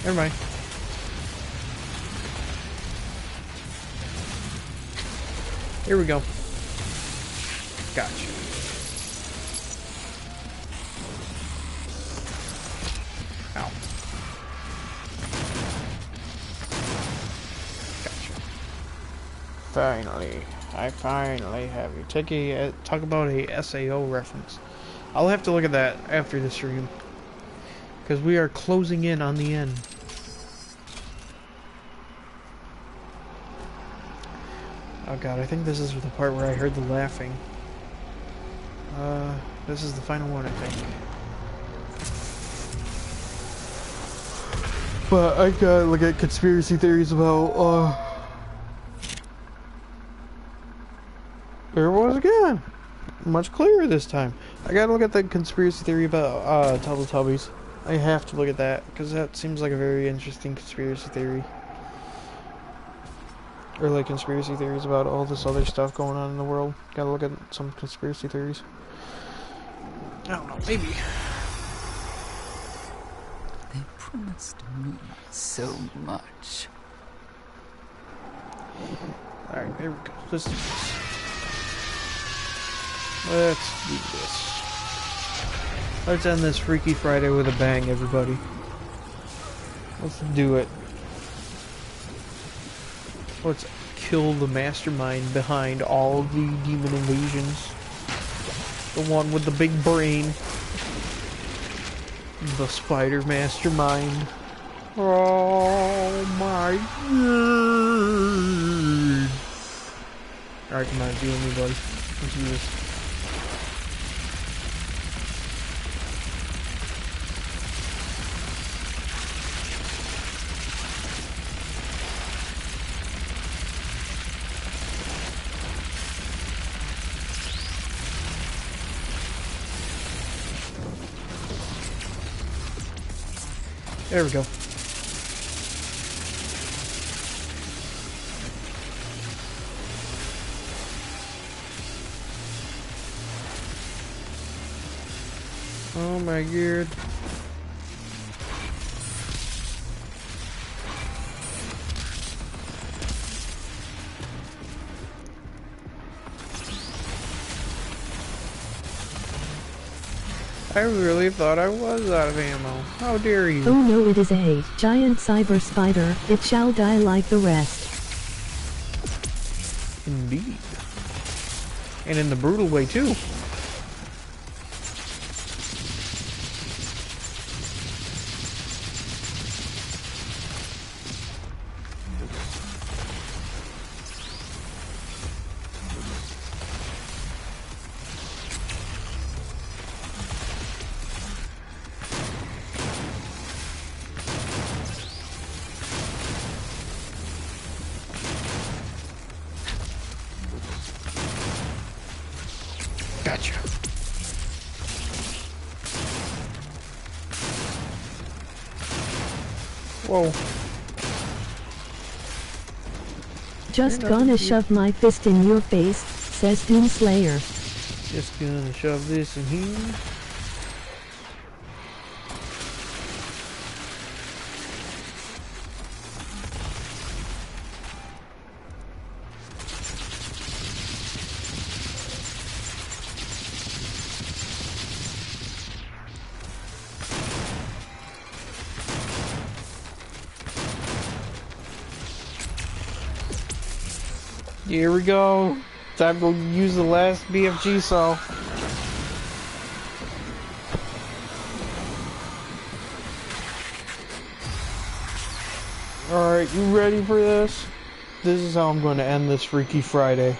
Never mind. Here we go. Gotcha. Ow. Gotcha. Finally. I finally have you. Talk about a SAO reference. I'll have to look at that after the stream. Because we are closing in on the end. Oh god, I think this is the part where I heard the laughing. This is the final one, I think. But I gotta look at conspiracy theories about, there it was again! Much clearer this time. I gotta look at the conspiracy theory about, Teletubbies. I have to look at that, because that seems like a very interesting conspiracy theory. Or like conspiracy theories about all this other stuff going on in the world. Gotta look at some conspiracy theories. I don't know, maybe. must mean so much. Alright, there we go. Let's do this. Let's do this. Let's end this Freaky Friday with a bang, everybody. Let's do it. Let's kill the mastermind behind all of the demon invasions. The one with the big brain. The spider mastermind. Oh my god. Alright, come on, do it, me, buddy. Let's do this. There we go. Oh my god. I really thought I was out of ammo. How dare you? Oh no, it is a giant cyber spider. It shall die like the rest. Indeed. And in the brutal way too. Gotcha. Whoa. Just gonna shove my fist in your face, says Doomslayer. Just gonna shove this in here. Here we go. Time to use the last BFG saw. Alright, you ready for this? This is how I'm going to end this Freaky Friday.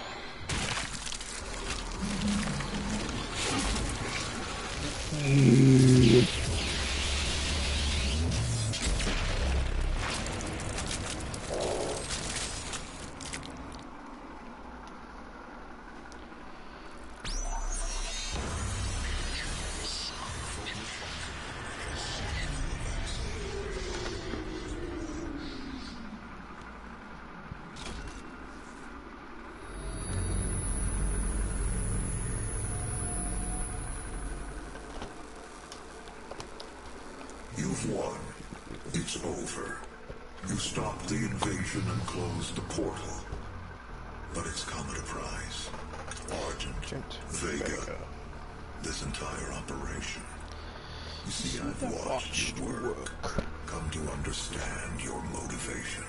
You've won. It's over. You stopped the invasion and closed the portal. But it's come at a price. Argent, Vega, this entire operation. You see, I've watched you work. Come to understand your motivation.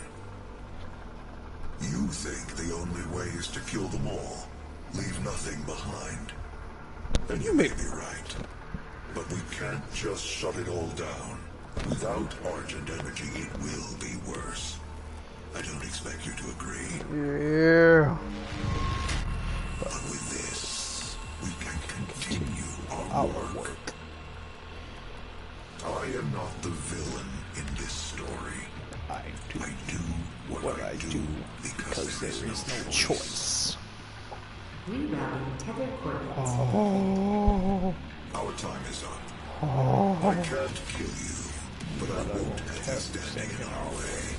You think the only way is to kill them all. Leave nothing behind. And you may be right. But we can't just shut it all down. Without Argent energy, it will be worse. I don't expect you to agree. Yeah. But with this, we can continue our work. I am not the villain in this story. I do what I do because there is no choice. Rerouting tether coordinates. Oh. Our time is up. Oh. I can't kill you, but I won't have you standing in our way.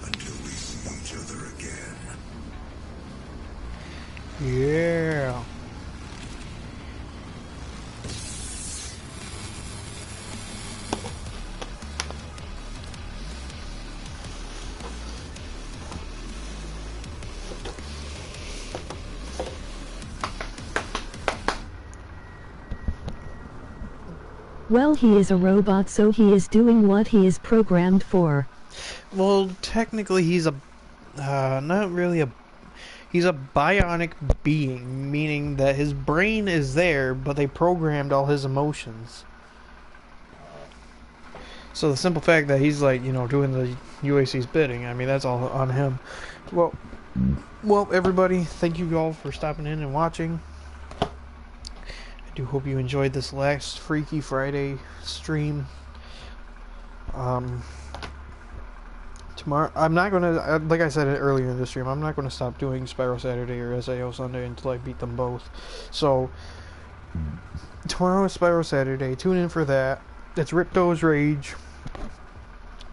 Until we see each other again. Yeah. Well, he is a robot, so he is doing what he is programmed for. Well, technically he's a, not really a, he's a bionic being, meaning that his brain is there, but they programmed all his emotions. So the simple fact that he's like, you know, doing the UAC's bidding, I mean, that's all on him. Well, everybody, thank you all for stopping in and watching. I do hope you enjoyed this last Freaky Friday stream. Tomorrow, I'm not gonna, like I said earlier in the stream, I'm not gonna stop doing Spyro Saturday or SAO Sunday until I beat them both. So, tomorrow is Spyro Saturday. Tune in for that. It's Ripto's Rage.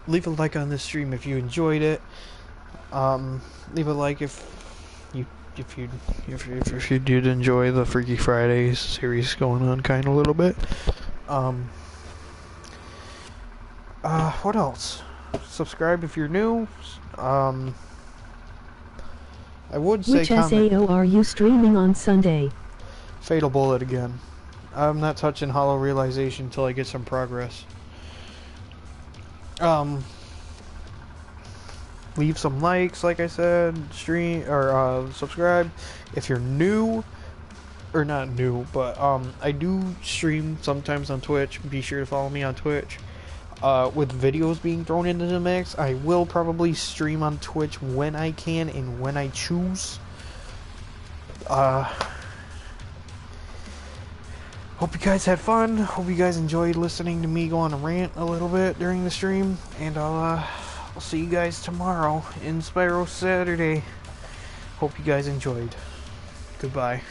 Leave a like on this stream if you enjoyed it. Leave a like if you did enjoy the Freaky Friday series going on kind of a little bit. What else? Subscribe if you're new. I would say Which SAO are you streaming on Sunday? Fatal Bullet again. I'm not touching Hollow Realization until I get some progress. Leave some likes, like I said, stream or subscribe if you're new, or not new, but I do stream sometimes on Twitch. Be sure to follow me on Twitch. With videos being thrown into the mix, I will probably stream on Twitch when I can and when I choose. Hope you guys had fun. Hope you guys enjoyed listening to me go on a rant a little bit during the stream. And I'll see you guys tomorrow in Spyro Saturday. Hope you guys enjoyed. Goodbye.